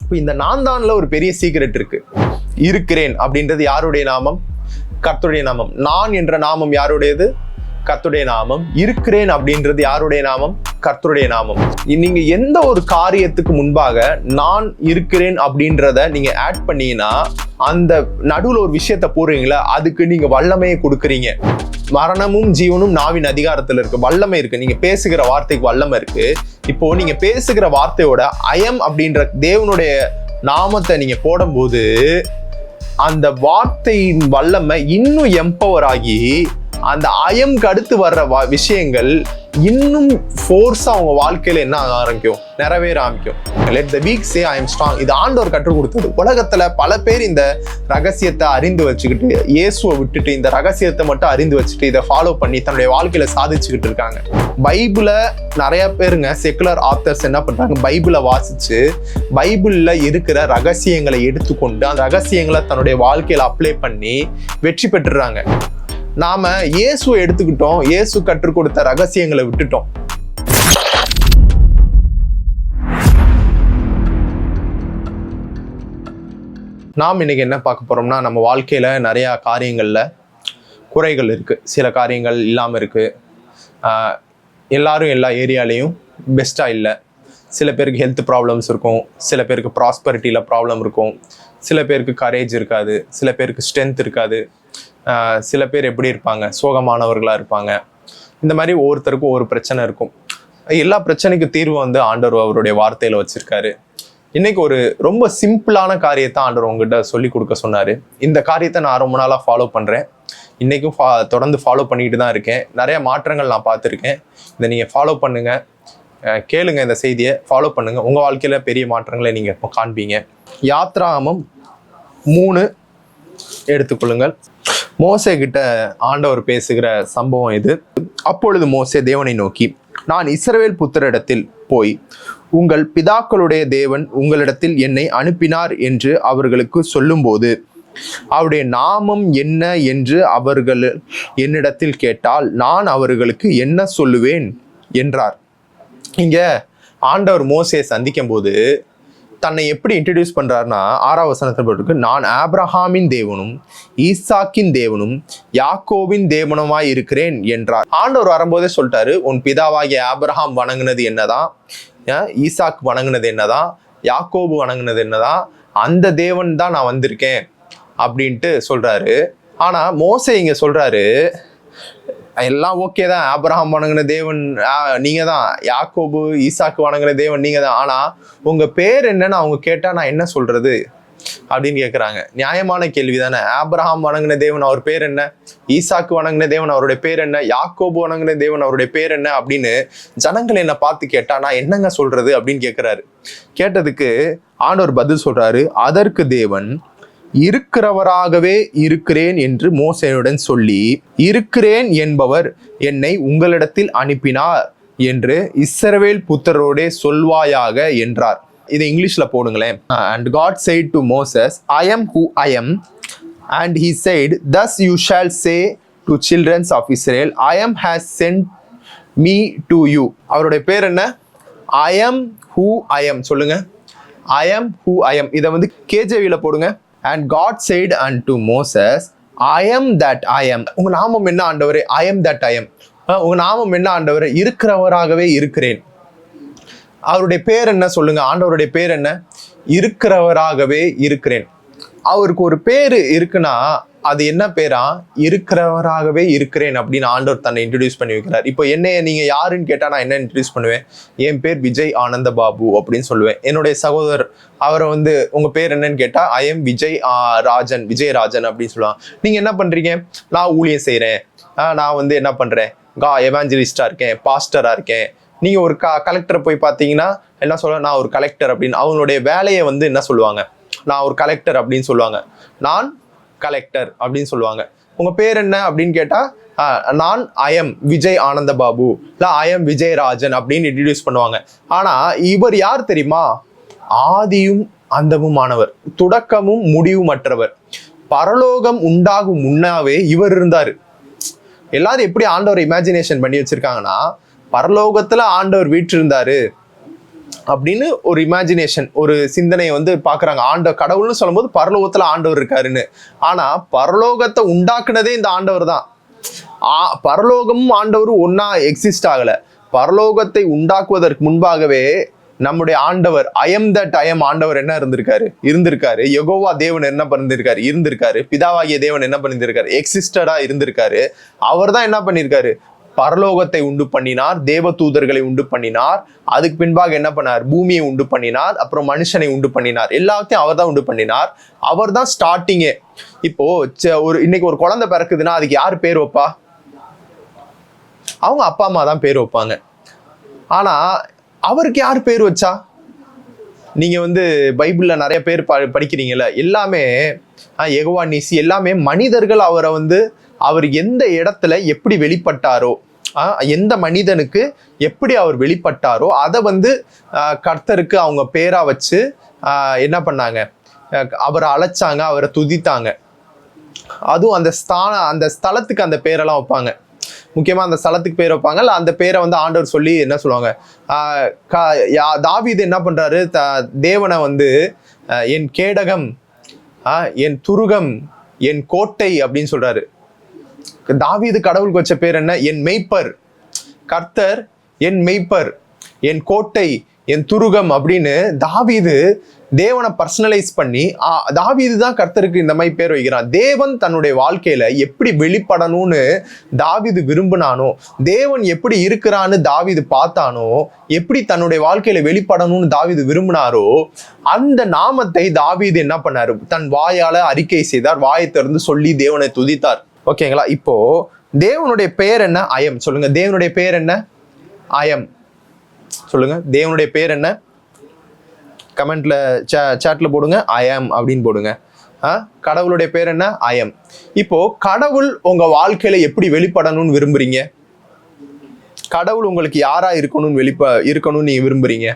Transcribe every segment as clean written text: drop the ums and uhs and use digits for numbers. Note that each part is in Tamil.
இப்போ இந்த நான் தான்ல ஒரு பெரிய சீக்ரெட் இருக்கு. இருக்கிறேன் அப்படின்றது யாருடைய நாமம்? கர்த்தருடைய நாமம். நான் என்ற நாமம் யாருடையது? கர்த்தருடைய நாமம். இருக்கிறேன் அப்படின்றது யாருடைய நாமம்? கர்த்தருடைய நாமம். நீங்க எந்த ஒரு காரியத்துக்கு முன்பாக நான் இருக்கிறேன் அப்படின்றத நீங்க ஆட் பண்ணீங்கன்னா, அந்த நடுவுல ஒரு விஷயத்த போடுறீங்களா, அதுக்கு நீங்க வல்லமையை கொடுக்குறீங்க. மரணமும் ஜீவனும் நாவின் அதிகாரத்துல இருக்கு. வல்லமை இருக்கு. நீங்க பேசுகிற வார்த்தைக்கு வல்லமை இருக்கு. இப்போ நீங்க பேசுகிற வார்த்தையோட அயம் அப்படின்ற தேவனுடைய நாமத்தை நீங்க போடும்போது அந்த வார்த்தையின் வல்லமை இன்னும் எம்பவர் ஆகி அந்த அயம்க்கு அடுத்து வர்ற விஷயங்கள் இன்னும் ஃபோர்ஸா அவங்க வாழ்க்கையில என்ன ஆரம்பிக்கும்? நிறைவேற ஆரம்பிக்கும். Let the weak say I am strong. இது ஆண்டவர் கற்றுக் கொடுத்தது. உலகத்துல பல பேர் இந்த ரகசியத்தை அறிந்து வச்சுக்கிட்டு, இயேசுவை விட்டுட்டு இந்த ரகசியத்தை மட்டும் அறிந்து வச்சுட்டு இதை ஃபாலோ பண்ணி தன்னுடைய வாழ்க்கையில சாதிச்சுக்கிட்டு இருக்காங்க. பைபிளை நிறைய பேருங்க செக்குலர் ஆத்தர்ஸ் என்ன பண்றாங்க? பைபிளை வாசிச்சு பைபிள்ல இருக்கிற ரகசியங்களை எடுத்துக்கொண்டு அந்த ரகசியங்களை தன்னுடைய வாழ்க்கையில அப்ளை பண்ணி வெற்றி பெற்றுறாங்க. நாம இயேசுவை எடுத்துக்கிட்டோம், இயேசு கற்றுக் கொடுத்த ரகசியங்களை விட்டுட்டோம். நாம் இன்னைக்கு என்ன பார்க்க போறோம்னா, நம்ம வாழ்க்கையில நிறைய காரியங்கள்ல குறைகள் இருக்கு. சில காரியங்கள் இல்லாம இருக்கு. எல்லாரும் எல்லா ஏரியாலையும் பெஸ்டா இல்லை. சில பேருக்கு ஹெல்த் ப்ராப்ளம்ஸ் இருக்கும், சில பேருக்கு ப்ராஸ்பரிட்டியில் ப்ராப்ளம் இருக்கும், சில பேருக்கு கரேஜ் இருக்காது, சில பேருக்கு ஸ்ட்ரென்த் இருக்காது, சில பேர் எப்படி இருப்பாங்க? சோகமானவர்களாக இருப்பாங்க. இந்த மாதிரி ஒவ்வொருத்தருக்கும் ஒரு பிரச்சனை இருக்கும். எல்லா பிரச்சனைக்கும் தீர்வு வந்து ஆண்டவர் அவருடைய வார்த்தையில் வச்சிருக்காரு. இன்னைக்கு ஒரு ரொம்ப சிம்பிளான காரியத்தை ஆண்டவர் உங்ககிட்ட சொல்லி கொடுக்க சொன்னார். இந்த காரியத்தை நான் ரொம்ப நாளாக ஃபாலோ பண்ணுறேன். இன்றைக்கும் தொடர்ந்து ஃபாலோ பண்ணிக்கிட்டு தான் இருக்கேன். நிறைய மாற்றங்கள் நான் பார்த்துருக்கேன். இதை நீங்கள் ஃபாலோ பண்ணுங்கள், கேளுங்க, இந்த செய்தியை ஃபாலோ பண்ணுங்கள். உங்கள் வாழ்க்கையில் பெரிய மாற்றங்களை நீங்கள் இப்போ காண்பீங்க. யாத்ராகமம் 3 எடுத்துக்கொள்ளுங்கள். மோசே கிட்ட ஆண்டவர் பேசுகிற சம்பவம் இது. அப்பொழுது மோசே தேவனை நோக்கி, நான் இஸ்ரவேல் புத்திரிடத்தில் போய் உங்கள் பிதாக்களுடைய தேவன் உங்களிடத்தில் என்னை அனுப்பினார் என்று அவர்களுக்கு சொல்லும்போது அவருடைய நாமம் என்ன என்று அவர்கள் என்னிடத்தில் கேட்டால் நான் அவர்களுக்கு என்ன சொல்லுவேன் என்றார். இங்க ஆண்டவர் மோசையை சந்திக்கும் போது தன்னை எப்படி இன்ட்ரடியூஸ் பண்றாருன்னா, 6ஆம் வசனத்தில் போட்டிருக்கு, நான் ஆபிரகாமின் தேவனும் ஈசாக்கின் தேவனும் யாக்கோபின் தேவனுமாய் இருக்கிறேன் என்றார். ஆண்டவர் வரும்போதே சொல்லிட்டாரு, உன் பிதாவாகிய ஆபிரகாம் வணங்குனது என்னதான், ஈசாக் வணங்குனது என்னதான், யாக்கோபு வணங்குனது என்னதான், அந்த தேவன் தான் நான் வந்திருக்கேன் அப்படின்ட்டு சொல்றாரு. ஆனா மோசே இங்க சொல்றாரு, எல்லாம் ஓகே தான், ஆபிரகாம் வணங்கின தேவன் நீங்க தான், யாக்கோபு ஈசாக்கு வணங்கின தேவன் நீங்க தான், ஆனா உங்க பேர் என்னன்னு அவங்க கேட்டா நான் என்ன சொல்றது அப்படின்னு கேட்குறாங்க. நியாயமான கேள்வி தானே. ஆபிரகாம் வணங்கின தேவன் அவர் பேர் என்ன, ஈசாக்கு வணங்கின தேவன் அவருடைய பேர் என்ன, யாக்கோபு வணங்கின தேவன் அவருடைய பேர் என்ன அப்படின்னு ஜனங்கள் என்ன பார்த்து கேட்டா நான் என்னங்க சொல்றது அப்படின்னு கேட்கிறாரு. கேட்டதுக்கு ஆண்டவர் பதில் சொல்றாரு, அதற்கு தேவன் இருக்கிறவராகவே இருக்கிறேன் என்று மோசேயுடன் சொல்லி, இருக்கிறேன் என்பவர் என்னை உங்களிடத்தில் அனுப்பினார் என்று இஸ்ரவேல் புத்திரரோடே சொல்வாயாக என்றார். இதை இங்கிலீஷ்ல போடுங்களேன். And God said to Moses, I am who I am, and he said, thus you shall say to children of Israel, I am has sent me to you. அவருடைய பேர் என்ன? I am who I am. சொல்லுங்க, I am who I am. இதை வந்து KJV-ல போடுங்க. And God said unto Moses, I am that I am. உங்க நாமம் என்ன ஆண்டவரே? I am that I am. உங்க நாமம் என்ன ஆண்டவரே? இருக்கிறவராகவே இருக்கிறேன். அவருடைய பேர் என்ன சொல்லுங்க? ஆண்டவருடைய பேர் என்ன? இருக்கிறவராகவே இருக்கிறேன். அவருக்கு ஒரு பேரு இருக்குன்னா அது என்ன பேரா? இருக்கிறவராகவே இருக்கிறேன் அப்படின்னு ஆண்டவர் தன்னை இன்ட்ரடியூஸ் பண்ணி வைக்கிறார். இப்போ என்னைய நீங்க யாருன்னு கேட்டா நான் என்ன இன்ட்ரடியூஸ் பண்ணுவேன்? என் பேர் விஜய் ஆனந்த பாபு அப்படின்னு சொல்லுவேன். என்னுடைய சகோதரர் அவரை வந்து உங்க பேர் என்னன்னு கேட்டா ஐ எம் விஜய் ராஜன், விஜயராஜன் அப்படின்னு சொல்லுவாங்க. நீங்க என்ன பண்றீங்க? நான் ஊழியம் செய்யறேன், நான் வந்து என்ன பண்றேன், எவாஞ்சலிஸ்டா இருக்கேன், பாஸ்டரா இருக்கேன். நீங்க ஒரு கலெக்டரை போய் பார்த்தீங்கன்னா என்ன சொல்ல, நான் ஒரு கலெக்டர் அப்படின்னு. அவங்களுடைய வேலையை வந்து என்ன சொல்லுவாங்க? நான் ஒரு கலெக்டர் அப்படின்னு சொல்லுவாங்க. நான் கலெக்டர் அப்படின்னு சொல்லுவாங்க. உங்க பேர் என்ன அப்படின்னு கேட்டா நான் ஐ எம் விஜய் ஆனந்த பாபு, இல்ல ஐ எம் விஜயராஜன் அப்படின்னு இன்ட்ரடியூஸ் பண்ணுவாங்க. ஆனா இவர் யார் தெரியுமா? ஆதியும் அந்தமுமானவர், தொடக்கமும் முடிவுமற்றவர். பரலோகம் உண்டாகும் முன்னாவே இவர் இருந்தாரு. எல்லாரும் எப்படி ஆண்டவர் இமேஜினேஷன் பண்ணி வச்சிருக்காங்கன்னா, பரலோகத்துல ஆண்டவர் வீற்றிருந்தாரு, அப்படின்னு ஒரு இமேஜினேஷன், ஒரு சிந்தனையை வந்து பாக்குறாங்க. கடவுள்னு சொல்லும்போது பரலோகத்துல ஆண்டவர் இருக்காருன்னு. ஆனா பரலோகத்தை உண்டாக்குனதே இந்த ஆண்டவர் தான். பரலோகமும் ஆண்டவரும் ஒன்னா எக்ஸிஸ்ட் ஆகல. பரலோகத்தை உண்டாக்குவதற்கு முன்பாகவே நம்முடைய ஆண்டவர் ஆண்டவர் என்ன இருந்திருக்காரு. யெகோவா தேவன் என்ன பண்ணிருக்காரு, இருந்திருக்காரு. பிதாவாகிய தேவன் என்ன பண்ணிருக்காரு, எக்ஸிஸ்டடா இருந்திருக்காரு. அவர் தான் என்ன பண்ணிருக்காரு, பரலோகத்தை உண்டு பண்ணினார், தேவ தூதர்களை உண்டு பண்ணினார். அதுக்கு பின்பாக என்ன பண்ணார், பூமியை உண்டு பண்ணினார், அப்புறம் மனுஷனை உண்டு பண்ணினார். எல்லாத்தையும் அவர் தான் உண்டு பண்ணினார். அவர் தான் ஸ்டார்டிங்கே. இப்போ இன்னைக்கு ஒரு குழந்தை பிறக்குதுன்னா அதுக்கு யார் பேர் வைப்பா? அவங்க அப்பா அம்மா தான் பேர் வைப்பாங்க. ஆனா அவருக்கு யார் பேர் வச்சா? நீங்க வந்து பைபிள்ல நிறைய பேர் படிக்கிறீங்கல்ல, எல்லாமே யெகோவா நீசி, எல்லாமே மனிதர்கள் அவரை வந்து அவர் எந்த இடத்துல எப்படி வெளிப்பட்டாரோ, எந்த மனிதனுக்கு எப்படி அவர் வெளிப்பட்டாரோ அதை வந்து கர்த்தருக்கு அவங்க பேரா வச்சு என்ன பண்ணாங்க, அவரை அழைச்சாங்க, அவரை துதித்தாங்க. அதுவும் அந்த ஸ்தலத்துக்கு அந்த பேரெல்லாம் வைப்பாங்க. முக்கியமா அந்த ஸ்தலத்துக்கு பேர் வைப்பாங்க. அந்த பேரை வந்து ஆண்டவர் சொல்லி என்ன சொல்லுவாங்க, தாவீது என்ன பண்றாரு, தேவனை வந்து என் கேடகம், என் துருகம், என் கோட்டை அப்படின்னு சொல்றாரு. தாவீது கடவுளுக்கு வச்ச பேர் என்ன, என் மெய்ப்பர். கர்த்தர் என் மெய்ப்பர், என் கோட்டை, என் துருகம் அப்படின்னு தாவீது தேவனை பர்சனலைஸ் பண்ணி தாவீது தான் கர்த்தருக்கு இந்த மாதிரி பேர் வைக்கிறான். தேவன் தன்னுடைய வாழ்க்கையில எப்படி வெளிப்படணும்னு தாவீது விரும்பினானோ, தேவன் எப்படி இருக்கிறான்னு தாவீது பார்த்தானோ, எப்படி தன்னுடைய வாழ்க்கையில வெளிப்படணும்னு தாவீது விரும்பினாரோ, அந்த நாமத்தை தாவீது என்ன பண்ணாரு, தன் வாயால அறிக்கை செய்தார், வாயை திறந்து சொல்லி தேவனை துதித்தார். ஓகேங்களா? இப்போ தேவனுடைய பெயர் என்ன? அயம். சொல்லுங்க, தேவனுடைய பெயர் என்ன? அயம். சொல்லுங்க, தேவனுடைய பெயர் என்ன? கமெண்ட்ல சாட்ல போடுங்க, அயம் அப்படின்னு போடுங்க. கடவுளுடைய பேர் என்ன? அயம். இப்போ கடவுள் உங்க வாழ்க்கையில எப்படி வெளிப்படணும்னு விரும்புறீங்க? கடவுள் உங்களுக்கு யாரா இருக்கணும்னு நீங்க விரும்புறீங்க?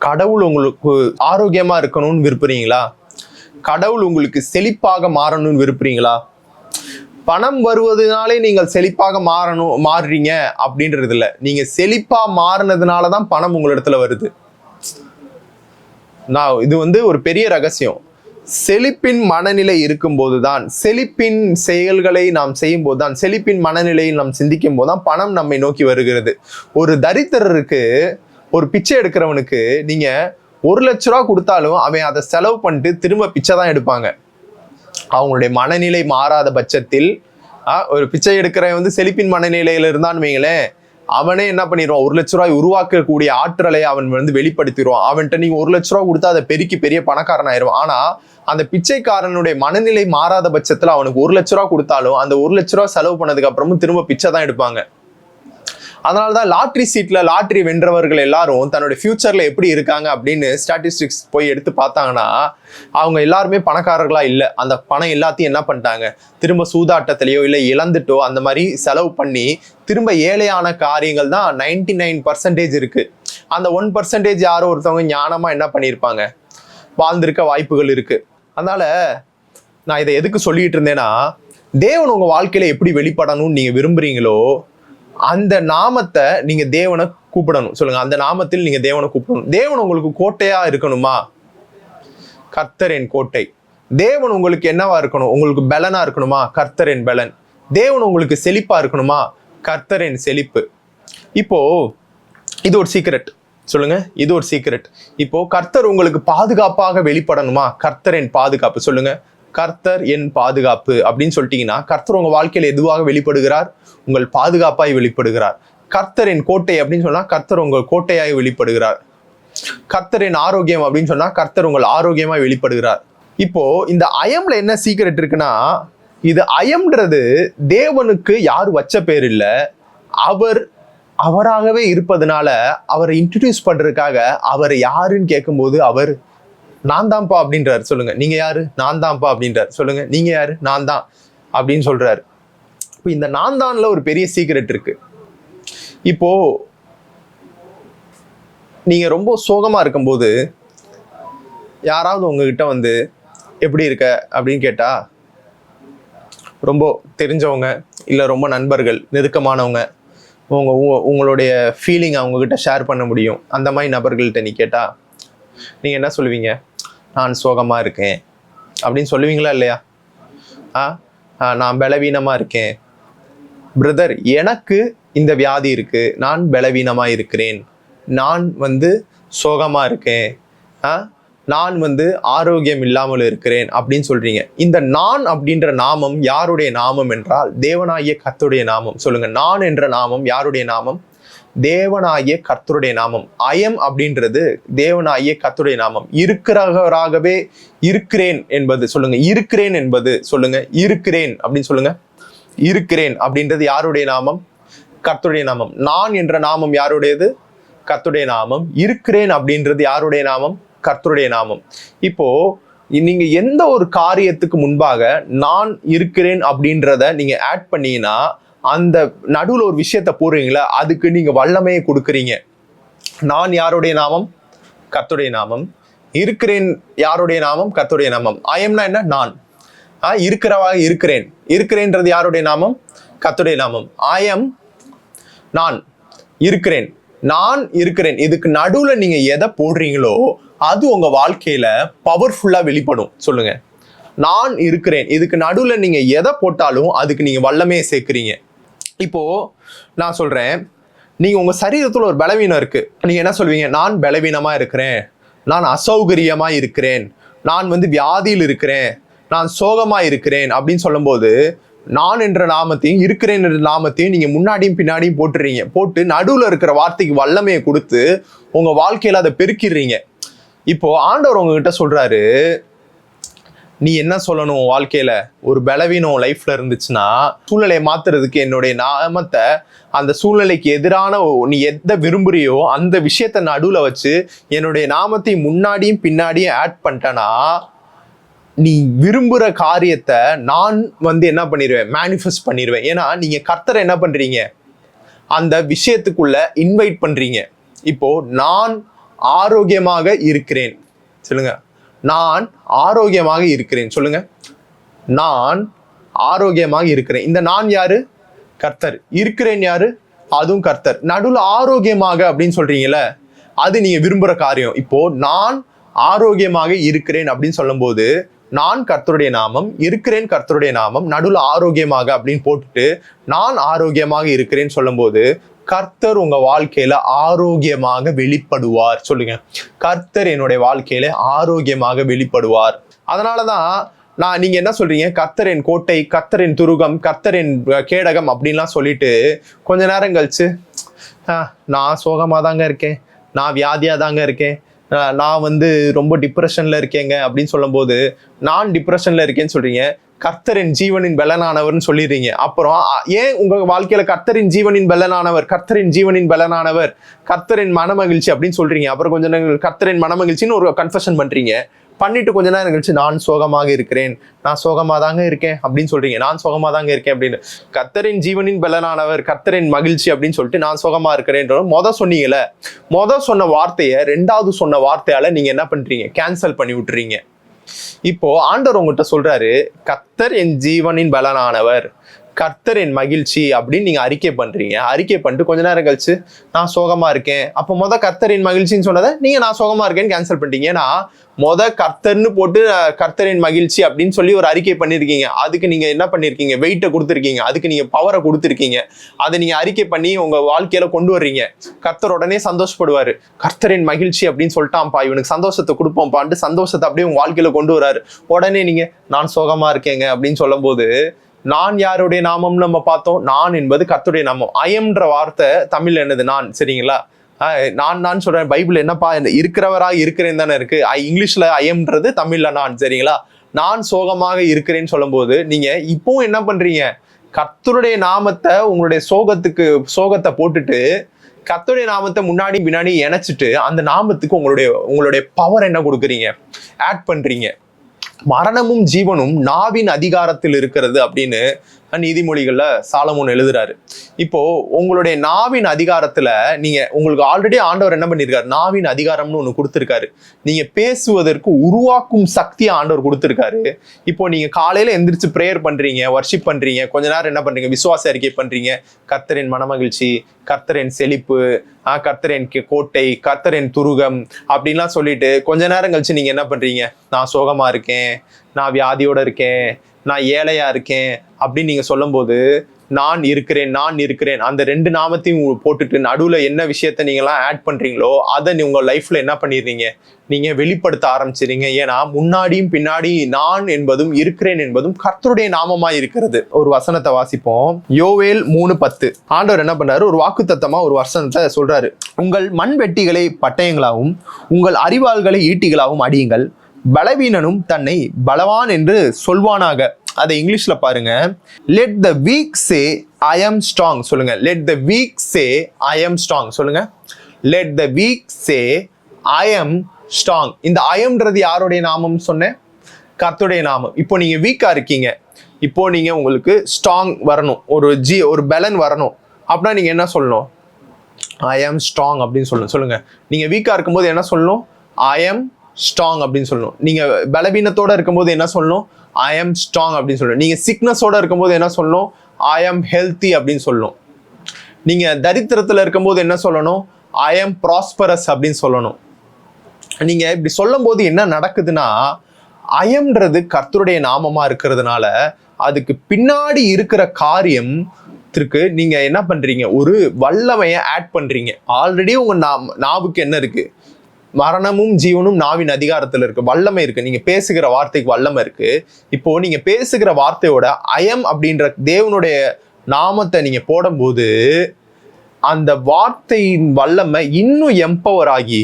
கடவுள் உங்களுக்கு ஆரோக்கியமா இருக்கணும்னு விரும்புறீங்களா? கடவுள் உங்களுக்கு செழிப்பாக மாறணும்னு விரும்புறீங்களா? பணம் வருவதனாலே நீங்கள் செழிப்பாக மாறுறீங்க அப்படின்றது இல்லை. நீங்க செழிப்பா மாறினதுனாலதான் பணம் உங்களிடத்துல வருது. இது வந்து ஒரு பெரிய ரகசியம். செழிப்பின் மனநிலை இருக்கும் போதுதான், செழிப்பின் செயல்களை நாம் செய்யும் போதுதான், செழிப்பின் மனநிலையை நாம் சிந்திக்கும் போதுதான் பணம் நம்மை நோக்கி வருகிறது. ஒரு தரித்திரருக்கு, ஒரு பிச்சை எடுக்கிறவனுக்கு நீங்க 1 லட்ச ரூபா கொடுத்தாலும் அவன் அதை செலவு பண்ணிட்டு திரும்ப பிச்சை தான் எடுப்பாங்க. அவங்களுடைய மனநிலை மாறாத பட்சத்தில், ஒரு பிச்சை எடுக்கிறவன் வந்து செழிப்பின் மனநிலையில இருந்தான்னு வைங்களேன், அவனே என்ன பண்ணிடுவான், 1 லட்ச ரூபாய் உருவாக்கக்கூடிய ஆற்றலை அவன் வந்து வெளிப்படுத்திடுவான். அவன்கிட்ட நீங்க 1 லட்ச ரூபா கொடுத்தா அதை பெருக்கி பெரிய பணக்காரன் ஆயிடுவான். ஆனா அந்த பிச்சைக்காரனுடைய மனநிலை மாறாத பட்சத்துல அவனுக்கு 1 லட்ச ரூபா கொடுத்தாலும் அந்த 1 லட்ச ரூபா செலவு பண்ணதுக்கு அப்புறமும் திரும்ப பிச்சை தான் எடுப்பாங்க. அதனாலதான் லாட்ரி சீட்ல லாட்ரி வென்றவர்கள் எல்லாரும் தன்னுடைய ஃபியூச்சர்ல எப்படி இருக்காங்க அப்படின்னு ஸ்டாட்டிஸ்டிக்ஸ் போய் எடுத்து பார்த்தாங்கன்னா, அவங்க எல்லாருமே பணக்காரர்களா இல்லை. அந்த பணம் எல்லாத்தையும் என்ன பண்ணிட்டாங்க, திரும்ப சூதாட்டத்திலேயோ இல்லை இழந்துட்டோ அந்த மாதிரி செலவு பண்ணி திரும்ப ஏழையான காரியங்கள் தான் 99% இருக்கு. அந்த 1% யாரோ ஒருத்தவங்க ஞானமா என்ன பண்ணியிருப்பாங்க, வாழ்ந்திருக்க வாய்ப்புகள் இருக்கு. அதனால நான் இதை எதுக்கு சொல்லிட்டு இருந்தேன்னா, தேவன் உங்க வாழ்க்கையில எப்படி வெளிப்படணும்னு நீங்க விரும்புறீங்களோ அந்த நாமத்தை நீங்க தேவனை கூப்பிடணும். சொல்லுங்க, அந்த நாமத்தில் நீங்க தேவனை கூப்பிடணும். தேவன் உங்களுக்கு கோட்டையா இருக்கணுமா? கர்த்தர் என் கோட்டை. தேவன் உங்களுக்கு என்னவா இருக்கணும்? உங்களுக்கு பலனா இருக்கணுமா? கர்த்தர் என் பலன். தேவன் உங்களுக்கு செழிப்பா இருக்கணுமா? கர்த்தர் என் செழிப்பு. இப்போ இது ஒரு சீக்ரெட். சொல்லுங்க, இது ஒரு சீக்ரெட். இப்போ கர்த்தர் உங்களுக்கு பாதுகாப்பாக வெளிப்படணுமா? கர்த்தர் என் பாதுகாப்பு. சொல்லுங்க, கர்த்தர் என் பாதுகாப்பு அப்படின்னு சொல்லிட்டீங்கன்னா, கர்த்தர் உங்க வாழ்க்கையில எதுவாக வெளிப்படுகிறார்? உங்கள் பாதுகாப்பாய் வெளிப்படுகிறார். கர்த்தர் என் கோட்டை அப்படின்னு சொன்னா கர்த்தர் உங்கள் கோட்டையாய் வெளிப்படுகிறார். கர்த்தர் என் ஆரோக்கியம் அப்படின்னு சொன்னா கர்த்தர் உங்கள் ஆரோக்கியமாய் வெளிப்படுகிறார். இப்போ இந்த அயம்ல என்ன சீக்ரெட் இருக்குன்னா, இது அயம்ன்றது தேவனுக்கு யார் வச்ச பேர் இல்ல, அவராகவே இருப்பதனால அவரை இன்ட்ரடியூஸ் பண்றதுக்காக அவர் யாருன்னு கேட்கும்போது அவர் நான் தான்ப்பா அப்படின்றாரு. சொல்லுங்க, நீங்க யாரு? நான் தான்ப்பா அப்படின்றாரு. சொல்லுங்க, நீங்க யாரு? நான் தான் அப்படின்னு சொல்றாரு. இப்போ இந்த நான் தான்ல ஒரு பெரிய சீக்ரெட் இருக்கு. இப்போ நீங்க ரொம்ப சோகமா இருக்கும்போது யாராவது உங்ககிட்ட வந்து எப்படி இருக்க அப்படின்னு கேட்டா, ரொம்ப தெரிஞ்சவங்க இல்லை ரொம்ப நண்பர்கள் நெருக்கமானவங்க உங்களுடைய ஃபீலிங் அவங்கக்கிட்ட ஷேர் பண்ண முடியும். அந்த மாதிரி நபர்கள்ட்ட நீ கேட்டால் நீங்கள் என்ன சொல்லுவீங்க? நான் சோகமாக இருக்கேன் அப்படின்னு சொல்லுவீங்களா இல்லையா? நான் பலவீனமாக இருக்கேன் பிரதர், எனக்கு இந்த வியாதி இருக்குது, நான் பலவீனமாக இருக்கிறேன், நான் சோகமாக இருக்கேன், நான் ஆரோக்கியம் இல்லாமல் இருக்கிறேன் அப்படின்னு சொல்றீங்க. இந்த நான் அப்படின்ற நாமம் யாருடைய நாமம் என்றால் தேவனாகிய கர்த்தருடைய நாமம். சொல்லுங்க, நான் என்ற நாமம் யாருடைய நாமம்? தேவனாகிய கர்த்தருடைய நாமம். அயம் அப்படின்றது தேவனாகிய கர்த்தருடைய நாமம். இருக்கிறவராகவே இருக்கிறேன் என்பது சொல்லுங்க. இருக்கிறேன் என்பது சொல்லுங்க. இருக்கிறேன் அப்படின்னு சொல்லுங்க. இருக்கிறேன் அப்படின்றது யாருடைய நாமம்? கர்த்தருடைய நாமம். நான் என்ற நாமம் யாருடையது? கர்த்தருடைய நாமம். இருக்கிறேன் அப்படின்றது யாருடைய நாமம்? கர்த்தருடைய நாமம். இப்போ நீங்க எந்த ஒரு காரியத்துக்கு முன்பாக நான் இருக்கிறேன் அப்படின்றத நீங்க ஆட் பண்ணீங்கன்னா, அந்த நடுவில் ஒரு விஷயத்த போடுறீங்களா, அதுக்கு நீங்க வல்லமையை கொடுக்குறீங்க. நான் யாருடைய நாமம்? கர்த்தருடைய நாமம். இருக்கிறேன் யாருடைய நாமம்? கர்த்தருடைய நாமம். ஐஎம்னா என்ன? நான். இருக்கிறவா இருக்கிறேன். இருக்கிறேன்றது யாருடைய நாமம்? கர்த்தருடைய நாமம். ஐஎம் நான் இருக்கிறேன். நான் இருக்கிறேன். இதுக்கு நடுவுல நீங்க எதை போடுறீங்களோ அது உங்க வாழ்க்கையில பவர்ஃபுல்லா வெளிப்படும். சொல்லுங்க, நான் இருக்கிறேன். இதுக்கு நடுவுல நீங்க எதை போட்டாலும் அதுக்கு நீங்க வல்லமையை சேர்க்கிறீங்க. இப்போ நான் சொல்றேன், நீங்க உங்க சரீரத்துல ஒரு பலவீனம் இருக்கு. நீங்க என்ன சொல்வீங்க? நான் பலவீனமா இருக்கிறேன், நான் அசௌகரியமா இருக்கிறேன், நான் வியாதியில் இருக்கிறேன், நான் சோகமா இருக்கிறேன் அப்படின்னு சொல்லும் போது நான் என்ற நாமத்தையும் இருக்கிறேன் என்ற நாமத்தையும் நீங்க முன்னாடியும் பின்னாடியும் போட்டுறீங்க. போட்டு நடுவுல இருக்கிற வார்த்தைக்கு வல்லமையை கொடுத்து உங்க வாழ்க்கையில அதை பெருக்கிடுறீங்க. இப்போ ஆண்டவர் உங்ககிட்ட சொல்றாரு, நீ என்ன சொல்லணும்? வாழ்க்கையில ஒரு பலவீனம் லைஃப்ல இருந்துச்சுன்னா சூழ்நிலையை மாத்துறதுக்கு என்னுடைய நாமத்தை அந்த சூழ்நிலைக்கு எதிரான நீ எதை விரும்புறியோ அந்த விஷயத்த நடுவுல வச்சு என்னுடைய நாமத்தை முன்னாடியும் பின்னாடியும் ஆட் பண்ணிட்டேன்னா நீ விரும்புற காரியத்தை நான் என்ன பண்ணிடுவேன்? மேனிஃபெஸ்ட் பண்ணிடுவேன். ஏன்னா நீங்க கர்த்தரை என்ன பண்றீங்க? அந்த விஷயத்துக்குள்ள இன்வைட் பண்றீங்க. இப்போ நான் ஆரோக்கியமாக இருக்கிறேன். சொல்லுங்க, நான் ஆரோக்கியமாக இருக்கிறேன். சொல்லுங்க, நான் ஆரோக்கியமாக இருக்கிறேன். இந்த நான் யாரு? கர்த்தர். இருக்கிறேன் யாரு? அதுவும் கர்த்தர். நடுவில் ஆரோக்கியமாக அப்படின்னு சொல்றீங்கல்ல, அது நீங்க விரும்புற காரியம். இப்போ நான் ஆரோக்கியமாக இருக்கிறேன் அப்படின்னு சொல்லும் போது நான் கர்த்தருடைய நாமம், இருக்கிறேன் கர்த்தருடைய நாமம், நடுவில் ஆரோக்கியமாக அப்படின்னு போட்டுட்டு நான் ஆரோக்கியமாக இருக்கிறேன்னு சொல்லும் போது கர்த்தர் உங்க வாழ்க்கையில ஆரோக்கியமாக வெளிப்படுவார். சொல்லுங்க, கர்த்தர் என்னுடைய வாழ்க்கையில ஆரோக்கியமாக வெளிப்படுவார். அதனாலதான் நீங்க என்ன சொல்றீங்க? கர்த்தரின் கோட்டை, கர்த்தரின் துருகம், கர்த்தரின் கேடகம் அப்படின்லாம் சொல்லிட்டு கொஞ்ச நேரம் கழிச்சு நான் சோகமா தாங்க இருக்கேன், நான் வியாதியா தாங்க இருக்கேன், நான் ரொம்ப டிப்ரெஷன்ல இருக்கேங்க அப்படின்னு சொல்லும் போது நான் டிப்ரெஷன்ல இருக்கேன்னு சொல்றீங்க. கர்த்தரின் ஜீவனின் பலனானவர்னு சொல்லிடுறீங்க. அப்புறம் ஏன் உங்க வாழ்க்கையில கர்த்தரின் ஜீவனின் பலனானவர், கர்த்தரின் ஜீவனின் பலனானவர், கர்த்தரின் மனமகிழ்ச்சி அப்படின்னு சொல்றீங்க. அப்புறம் கொஞ்ச நேரம் கர்த்தரின் மனமகிழ்ச்சின்னு ஒரு கன்ஃபெஷன் பண்றீங்க. பண்ணிட்டு கொஞ்ச நேரம் கழிச்சு நான் சோகமாக இருக்கிறேன், நான் சோகமா தாங்க இருக்கேன் அப்படின்னு சொல்றீங்க. நான் சோகமா தாங்க இருக்கேன் அப்படின்னு. கர்த்தரின் ஜீவனின் பலனானவர், கர்த்தரின் மகிழ்ச்சி அப்படின்னு சொல்லிட்டு நான் சோகமா இருக்கிறேன் சொன்னீங்கல்ல, சொன்ன வார்த்தையை ரெண்டாவது சொன்ன வார்த்தையால நீங்க என்ன பண்றீங்க? கேன்சல் பண்ணி விட்டுறீங்க. இப்போ ஆண்டவர் உங்ககிட்ட சொல்றாரு, கர்த்தர் என் ஜீவனின் பலனானவர், கர்த்தர் என் மகிழ்ச்சி அப்படின்னு நீங்க அறிக்கை பண்றீங்க. அறிக்கை பண்ணிட்டு கொஞ்ச நேரம் கழிச்சு நான் சோகமா இருக்கேன். அப்போ கர்த்தரின் மகிழ்ச்சின்னு சொன்னதை நீங்க நான் சோகமா இருக்கேன்னு கேன்சல் பண்ணிட்டீங்க. ஏன்னா கர்த்தர்னு போட்டு கர்த்தரின் மகிழ்ச்சி அப்படின்னு சொல்லி ஒரு அறிக்கை பண்ணிருக்கீங்க. அதுக்கு நீங்க என்ன பண்ணிருக்கீங்க? வெயிட்டை கொடுத்துருக்கீங்க, அதுக்கு நீங்க பவரை கொடுத்துருக்கீங்க. அதை நீங்க அறிக்கை பண்ணி உங்க வாழ்க்கையில கொண்டு வர்றீங்க. கர்த்தர் உடனே சந்தோஷப்படுவாரு. கர்த்தரின் மகிழ்ச்சி அப்படின்னு சொல்லிட்டான்ப்பா, இவனுக்கு சந்தோஷத்தை கொடுப்போம்ப்பான்ட்டு சந்தோஷத்தை அப்படியே உங்க வாழ்க்கையில கொண்டு வராரு. உடனே நீங்க நான் சோகமா இருக்கேங்க அப்படின்னு சொல்லும் போது நான் யாருடைய நாமம்னு நம்ம பார்த்தோம்? நான் என்பது கர்த்தருடைய நாமம். அயம்ன்ற வார்த்தை தமிழ்ல என்னது? நான். சரிங்களா? நான் சொல்றேன், பைபிள் என்னப்பா இருக்கிறவராக இருக்கிறேன் தானே இருக்கு. இங்கிலீஷ்ல அயம்ன்றது, தமிழ்ல நான். சரிங்களா? நான் சோகமாக இருக்கிறேன்னு சொல்லும் போது நீங்க இப்பவும் என்ன பண்றீங்க? கர்த்தருடைய நாமத்தை உங்களுடைய சோகத்தை போட்டுட்டு கர்த்தருடைய நாமத்தை முன்னாடி பின்னாடி இணைச்சிட்டு அந்த நாமத்துக்கு உங்களுடைய பவர் என்ன கொடுக்குறீங்க? ஆட் பண்றீங்க. மரணமும் ஜீவனும் நாவின் அதிகாரத்தில் இருக்கிறது அப்படின்னு நீதிமொழிகள்ல சாலமோன் எழுதுறாரு. இப்போ உங்களுடைய நாவின் அதிகாரத்துல உங்களுக்கு ஆல்ரெடி ஆண்டவர் என்ன பண்ணிருக்காரு, நாவின் அதிகாரம்னு ஒண்ணு கொடுத்திருக்காரு. நீங்க பேசுவதற்கு உருவாக்கும் சக்தியை ஆண்டவர் கொடுத்திருக்காரு. இப்போ நீங்க காலையில எந்திரிச்சு பிரேயர் பண்றீங்க, வர்ஷிப் பண்றீங்க, கொஞ்ச நேரம் என்ன பண்றீங்க, விசுவாச அறிக்கை பண்றீங்க, கர்த்தரின் மனமகிழ்ச்சி, கர்த்தரின் செழிப்பு, கர்த்தரின் கோட்டை, கர்த்தரின் துருகம் அப்படின்லாம் சொல்லிட்டு கொஞ்ச நேரம் கழிச்சு நீங்க என்ன பண்றீங்க, நான் சோகமா இருக்கேன், நான் வியாதியோட இருக்கேன், நான் ஏழையா இருக்கேன் அப்படின்னு நீங்க சொல்லும் போது நான் இருக்கிறேன் அந்த 2 நாமத்தையும் போட்டுட்டு நடுவுல என்ன விஷயத்த நீங்களாம் ஆட் பண்றீங்களோ அதை உங்க லைஃப்ல என்ன பண்ணிடுறீங்க, நீங்க வெளிப்படுத்த ஆரம்பிச்சிருங்க. ஏன்னா முன்னாடியும் பின்னாடி நான் என்பதும் இருக்கிறேன் என்பதும் கர்த்தருடைய நாமமா இருக்கிறது. ஒரு வசனத்தை வாசிப்போம். யோவேல் 3:10. ஆண்டவர் என்ன பண்றாரு, ஒரு வாக்குத்தத்தமா ஒரு வசனத்தை சொல்றாரு. உங்கள் மண்வெட்டிகளை பட்டயங்களாகவும் உங்கள் அரிவாள்களை ஈட்டிகளாகவும் அடியுங்கள், பலவீனனும் தன்னை பலவான் என்று சொல்வானாக. அதை இங்கிலீஷ்ல பாருங்க. Let the weak say I am strong. சொல்லுங்க. Let the weak say I am strong. சொல்லுங்க. Let the weak say I am strong. இந்த I amன்றது யாருடைய நாமம் சொன்னேன், கர்த்தருடைய நாமம். இப்போ நீங்க வீக்கா இருக்கீங்க, இப்போ நீங்க உங்களுக்கு ஸ்ட்ராங் வரணும், ஒரு பலன் வரணும் அப்படின்னா நீங்க என்ன சொல்லணும், ஐ am strong அப்படின்னு சொல்லணும். சொல்லுங்க. நீங்க வீக்கா இருக்கும்போது என்ன சொல்லணும், ஐ am ஸ்ட்ராங் அப்படின்னு சொல்லணும். நீங்க பலவீனத்தோட இருக்கும்போது என்ன சொல்லணும், ஐ am strong அப்படின்னு சொல்லணும். நீங்க சிக்னஸோட இருக்கும்போது என்ன சொல்லணும், ஐ am healthy அப்படின்னு சொல்லணும். நீங்க தரித்திரத்துல இருக்கும்போது என்ன சொல்லணும், ஐ am prosperous அப்படின்னு சொல்லணும். நீங்க இப்படி சொல்லும் போது என்ன நடக்குதுன்னா, ஐயம்ன்றது கர்த்தருடைய நாமமா இருக்கிறதுனால அதுக்கு பின்னாடி இருக்கிற காரியத்திற்கு நீங்க என்ன பண்றீங்க, ஒரு வல்லமையை ஆட் பண்றீங்க. ஆல்ரெடி உங்க நாவுக்கு என்ன இருக்கு, மரணமும் ஜீவனும் நாவின் அதிகாரத்துல இருக்கு, வல்லமை இருக்கு. நீங்க பேசுகிற வார்த்தைக்கு வல்லமை இருக்கு. இப்போ நீங்க பேசுகிற வார்த்தையோட ஐயம் அப்படின்ற தேவனுடைய நாமத்தை நீங்க போடும்போது அந்த வார்த்தையின் வல்லமை இன்னும் எம்பவர் ஆகி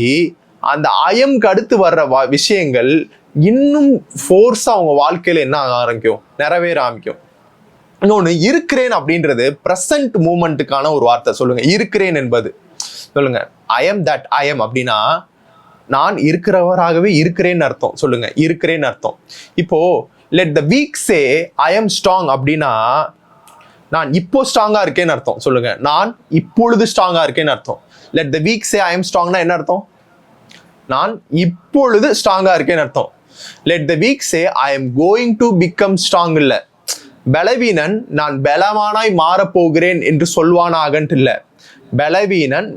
அந்த ஐயம்க்கு அடுத்து வர்ற விஷயங்கள் இன்னும் ஃபோர்ஸா அவங்க வாழ்க்கையில என்ன ஆரம்பிக்கும், நிறைவேற ஆரம்பிக்கும். இன்னொன்னு, இருக்கிறேன் அப்படின்றது பிரசன்ட் மூமெண்ட்டுக்கான ஒரு வார்த்தை. சொல்லுங்க. இருக்கிறேன் என்பது சொல்லுங்க. ஐ am that I am அப்படின்னா நான் இருக்கிறவராகவே இருக்கிறேன்னு அர்த்தம். சொல்லுங்க. இருக்கிறேன்னு அர்த்தம். இப்போ let the weak say I am strong அப்படின்னா நான் இப்போ ஸ்ட்ராங்கா இருக்கேன்னு அர்த்தம். சொல்லுங்க. நான் இப்பொழுது ஸ்ட்ராங்கா இருக்கேன்னு அர்த்தம். Let the weak say I am strongனா என்ன அர்த்தம், நான் இப்பொழுது ஸ்ட்ராங்கா இருக்கேன்னு அர்த்தம். Let the weak say I am going to become strong இல்ல. பலவீனன் நான் பலவானாய் மாறப்போகிறேன் என்று சொல்வானாகன்ட்டு இல்ல. பலவீனன்,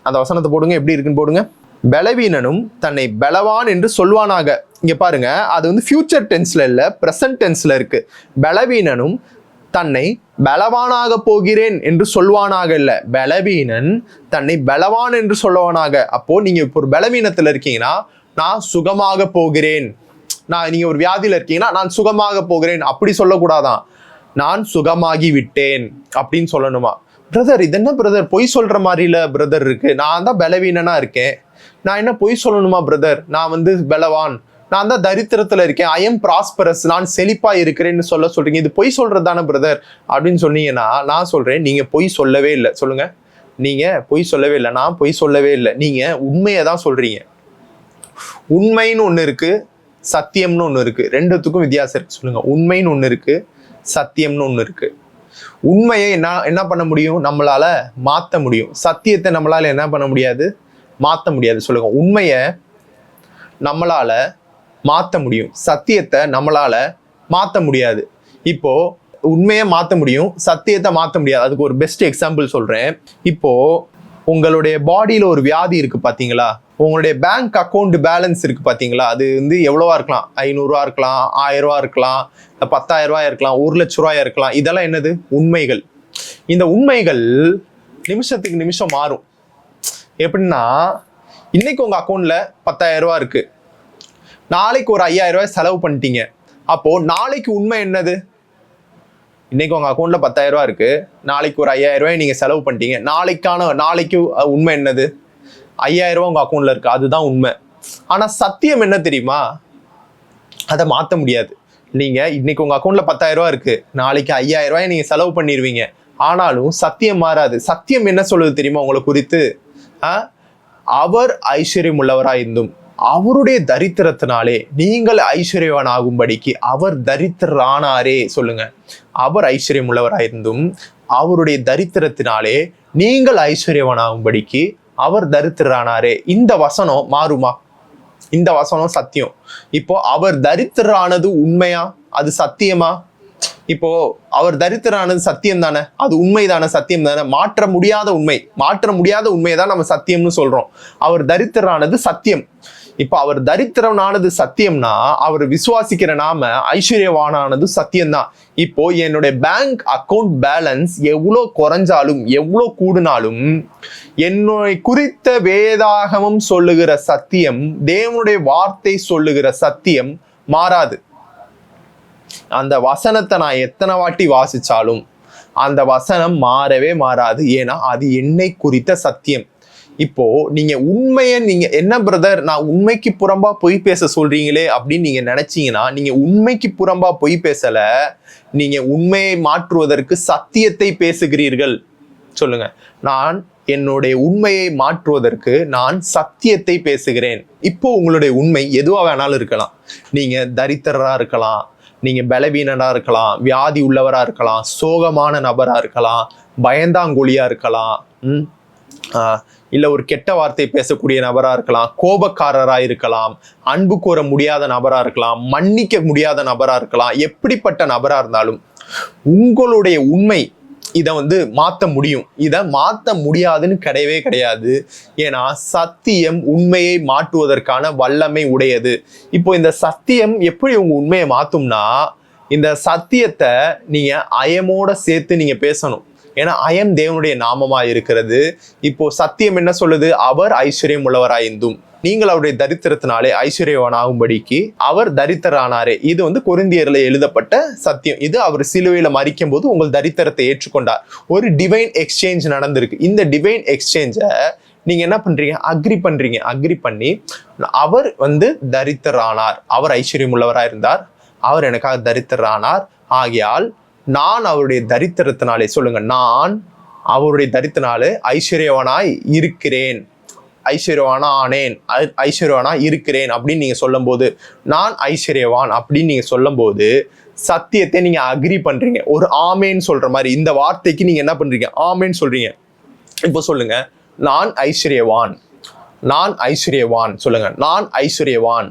அந்த வசனத்தை போடுங்க, எப்படி இருக்குன்னு போடுங்க. பலவீனனும் தன்னை பலவான் என்று சொல்வானாக. இங்க பாருங்க, அது ஃபியூச்சர் டென்ஸ்ல இல்ல, பிரசன்ட் டென்ஸ்ல இருக்கு. பலவீனனும் தன்னை பலவானாக போகிறேன் என்று சொல்வானாக இல்ல, பலவீனன் தன்னை பலவான் என்று சொல்வானாக. அப்போ நீங்க இப்போ ஒரு பலவீனத்துல இருக்கீங்கன்னா நான் சுகமாக போகிறேன், நீங்க ஒரு வியாதியில இருக்கீங்கன்னா நான் சுகமாக போகிறேன் அப்படி சொல்லக்கூடாதான், நான் சுகமாகி விட்டேன் அப்படின்னு சொல்லணுமா. பிரதர் இது என்ன பிரதர், பொய் சொல்ற மாதிரில பிரதர் இருக்கு, நான் தான் பலவீனனா இருக்கேன், நான் என்ன பொய் சொல்லணுமா பிரதர், நான் பலவான், நான் தான் தரித்திரத்துல இருக்கேன், ஐ எம் ப்ராஸ்பரஸ், நான் செழிப்பா இருக்கிறேன்னு சொல்றீங்க, இது பொய் சொல்றது தானே பிரதர் அப்படின்னு சொன்னீங்கன்னா நான் சொல்றேன், நீங்க பொய் சொல்லவே இல்லை. சொல்லுங்க. நீங்க பொய் சொல்லவே இல்லை, நான் பொய் சொல்லவே இல்லை, நீங்க உண்மையை தான் சொல்றீங்க. உண்மைன்னு ஒண்ணு இருக்கு, சத்தியம்னு ஒண்ணு இருக்கு, ரெண்டுத்துக்கும் வித்தியாசம் இருக்கு. சொல்லுங்க. உண்மைன்னு ஒண்ணு இருக்கு, சத்தியம்னு ஒண்ணு இருக்கு. உண்மையை என்ன பண்ண முடியும், நம்மளால மாத்த முடியும். சத்தியத்தை நம்மளால என்ன பண்ண முடியாது, மாத்த முடியாது. சொல்லுங்க. உண்மையை நம்மளால மாத்த முடியும், சத்தியத்தை நம்மளால மாத்த முடியாது. இப்போ உண்மையை மாத்த முடியும், சத்தியத்தை மாத்த முடியாது. அதுக்கு ஒரு பெஸ்ட் எக்ஸாம்பிள் சொல்றேன். இப்போ உங்களுடைய பாடியில ஒரு வியாதி இருக்கு பாத்தீங்களா, உங்களுடைய பேங்க் அக்கௌண்ட் பேலன்ஸ் இருக்கு பாத்தீங்களா, அது எவ்வளவா இருக்கலாம், 500 ரூபா இருக்கலாம், 1000 ரூபா இருக்கலாம், 10,000 ரூபாய் இருக்கலாம், 1 லட்ச ரூபாயா இருக்கலாம். இதெல்லாம் என்னது, உண்மைகள். இந்த உண்மைகள் நிமிஷத்துக்கு நிமிஷம் மாறும். எப்படின்னா, இன்னைக்கு உங்க அக்கௌண்ட்ல 10,000 ரூபாய் இருக்கு, நாளைக்கு ஒரு 5,000 ரூபாய் செலவு பண்ணிட்டீங்க. அப்போ நாளைக்கு உண்மை என்னது, இன்னைக்கு உங்க அக்கௌண்ட்ல 10,000 ரூபாய் இருக்கு, நாளைக்கு ஒரு 5,000 ரூபாய் நீங்க செலவு பண்ணிட்டீங்க. நாளைக்கு உண்மை என்னது, 5,000 ரூபாய் உங்க அக்கௌண்ட்ல இருக்கு, அதுதான் உண்மை. ஆனா சத்தியம் என்ன தெரியுமா, அதை மாத்த முடியாது. நீங்க இன்னைக்கு உங்க அக்கௌண்ட்ல 10,000 ரூபாய் இருக்கு, நாளைக்கு 5,000 ரூபாய் நீங்க செலவு பண்ணிடுவீங்க. ஆனாலும் சத்தியம் மாறாது. சத்தியம் என்ன சொல்லுது தெரியுமா உங்களை குறித்து, அவர் ஐஸ்வர்யம் உள்ளவராயிருந்தும் அவருடைய தரித்திரத்தினாலே நீங்கள் ஐஸ்வர்யவான் ஆகும்படிக்கு அவர் தரித்திரானாரே. சொல்லுங்க, அவர் ஐஸ்வர்யம் உள்ளவராயிருந்தும் அவருடைய தரித்திரத்தினாலே நீங்கள் ஐஸ்வர்யவான் ஆகும்படிக்கு அவர் தரித்திரானாரே. இந்த வசனம் மாறுமா? இந்த வசனம் சத்தியம். இப்போ அவர் தரித்திரானது உண்மையா? அது சத்தியமா? இப்போ அவர் தரித்திரானது சத்தியம் தானே, அது உண்மைதானே, சத்தியம் தானே, மாற்ற முடியாத உண்மை. மாற்ற முடியாத உண்மையை நம்ம சத்தியம்னு சொல்றோம். அவர் தரித்திரானது சத்தியம். இப்போ அவர் தரித்திரனானது சத்தியம்னா அவர் விசுவாசிக்கிற நாம ஐஸ்வர்யவானானது சத்தியம்தான். இப்போ என்னுடைய பேங்க் அக்கௌண்ட் பேலன்ஸ் எவ்வளோ குறைஞ்சாலும் எவ்வளோ கூடுனாலும் என்னை குறித்த வேதாகமம் சொல்லுகிற சத்தியம், தேவனுடைய வார்த்தை சொல்லுகிற சத்தியம் மாறாது. அந்த வசனத்தை நான் எத்தனை வாட்டி வாசிச்சாலும் அந்த வசனம் மாறவே மாறாது. ஏன்னா அது என்னை குறித்த சத்தியம். இப்போ நீங்க உண்மையை நீங்க என்ன பிரதர் நான் உண்மைக்கு புறம்பா பொய் பேச சொல்றீங்களே அப்படின்னு நீங்க நினைச்சீங்கன்னா நீங்க உண்மைக்கு புறம்பா பொய் பேசல, நீங்க உண்மையை மாற்றுவதற்கு சத்தியத்தை பேசுகிறீர்கள். சொல்லுங்க, நான் என்னுடைய உண்மையை மாற்றுவதற்கு நான் சத்தியத்தை பேசுகிறேன். இப்போ உங்களுடைய உண்மை எதுவா வேணாலும் இருக்கலாம். நீங்க தரித்திரரா இருக்கலாம், நீங்க பலவீனனா இருக்கலாம், வியாதி உள்ளவரா இருக்கலாம், சோகமான நபரா இருக்கலாம், பயந்தாங்கொழியா இருக்கலாம், இல்ல ஒரு கெட்ட வார்த்தை பேசக்கூடிய நபரா இருக்கலாம், கோபக்காரரா இருக்கலாம், அன்பு கூற முடியாத நபரா இருக்கலாம், மன்னிக்க முடியாத நபரா இருக்கலாம். எப்படிப்பட்ட நபரா இருந்தாலும் உங்களுடைய உண்மை இதை மாற்ற முடியும். இதை மாற்ற முடியாதுன்னு கிடையவே கிடையாது. ஏன்னா சத்தியம் உண்மையை மாற்றுவதற்கான வல்லமை உடையது. இப்போ இந்த சத்தியம் எப்படி உங்க உண்மையை மாற்றும்னா, இந்த சத்தியத்தை நீங்க அயமோட சேர்த்து நீங்க பேசணும். ஏன்னா அயம் தேவனுடைய நாமமா இருக்கிறது. இப்போ சத்தியம் என்ன சொல்லுது? அவர் ஐஸ்வர்யம் உள்ளவராயிருந்தும் நீங்கள் அவருடைய தரித்திரத்தினாலே ஐஸ்வர்யவான் ஆகும்படிக்கு அவர் தரித்திரானாரே. இது கொரிந்தியர்ல எழுதப்பட்ட சத்தியம். இது அவர் சிலுவையில மரிக்கும் போது உங்கள் தரித்திரத்தை ஏற்றுக்கொண்டார். ஒரு டிவைன் எக்ஸ்சேஞ்ச் நடந்திருக்கு. இந்த டிவைன் எக்ஸ்சேஞ்சை நீங்க என்ன பண்றீங்க? அக்ரி பண்றீங்க. அக்ரி பண்ணி அவர் தரித்திரானார், அவர் ஐஸ்வர்யம் உள்ளவராக இருந்தார், அவர் எனக்காக தரித்திரானார், ஆகையால் நான் அவருடைய தரித்திரத்தினாலே, சொல்லுங்க, நான் அவருடைய தரித்திரனாலே ஐஸ்வர்யவானாய் இருக்கிறேன், ஐஸ்வர்யவானா ஆனேன், ஐஸ்வர்யவானா இருக்கிறேன் அப்படின்னு நீங்க சொல்லும் போது, நான் ஐஸ்வர்யவான் அப்படின்னு நீங்க சொல்லும் போது சத்தியத்தை நீங்க அக்ரி பண்றீங்க. ஒரு ஆமேன்னு சொல்ற மாதிரி இந்த வார்த்தைக்கு நீங்க என்ன பண்றீங்க? ஆமேன்னு சொல்றீங்க. இப்போ சொல்லுங்க, நான் ஐஸ்வர்யவான், நான் ஐஸ்வர்யவான். சொல்லுங்க, நான் ஐஸ்வர்யவான்,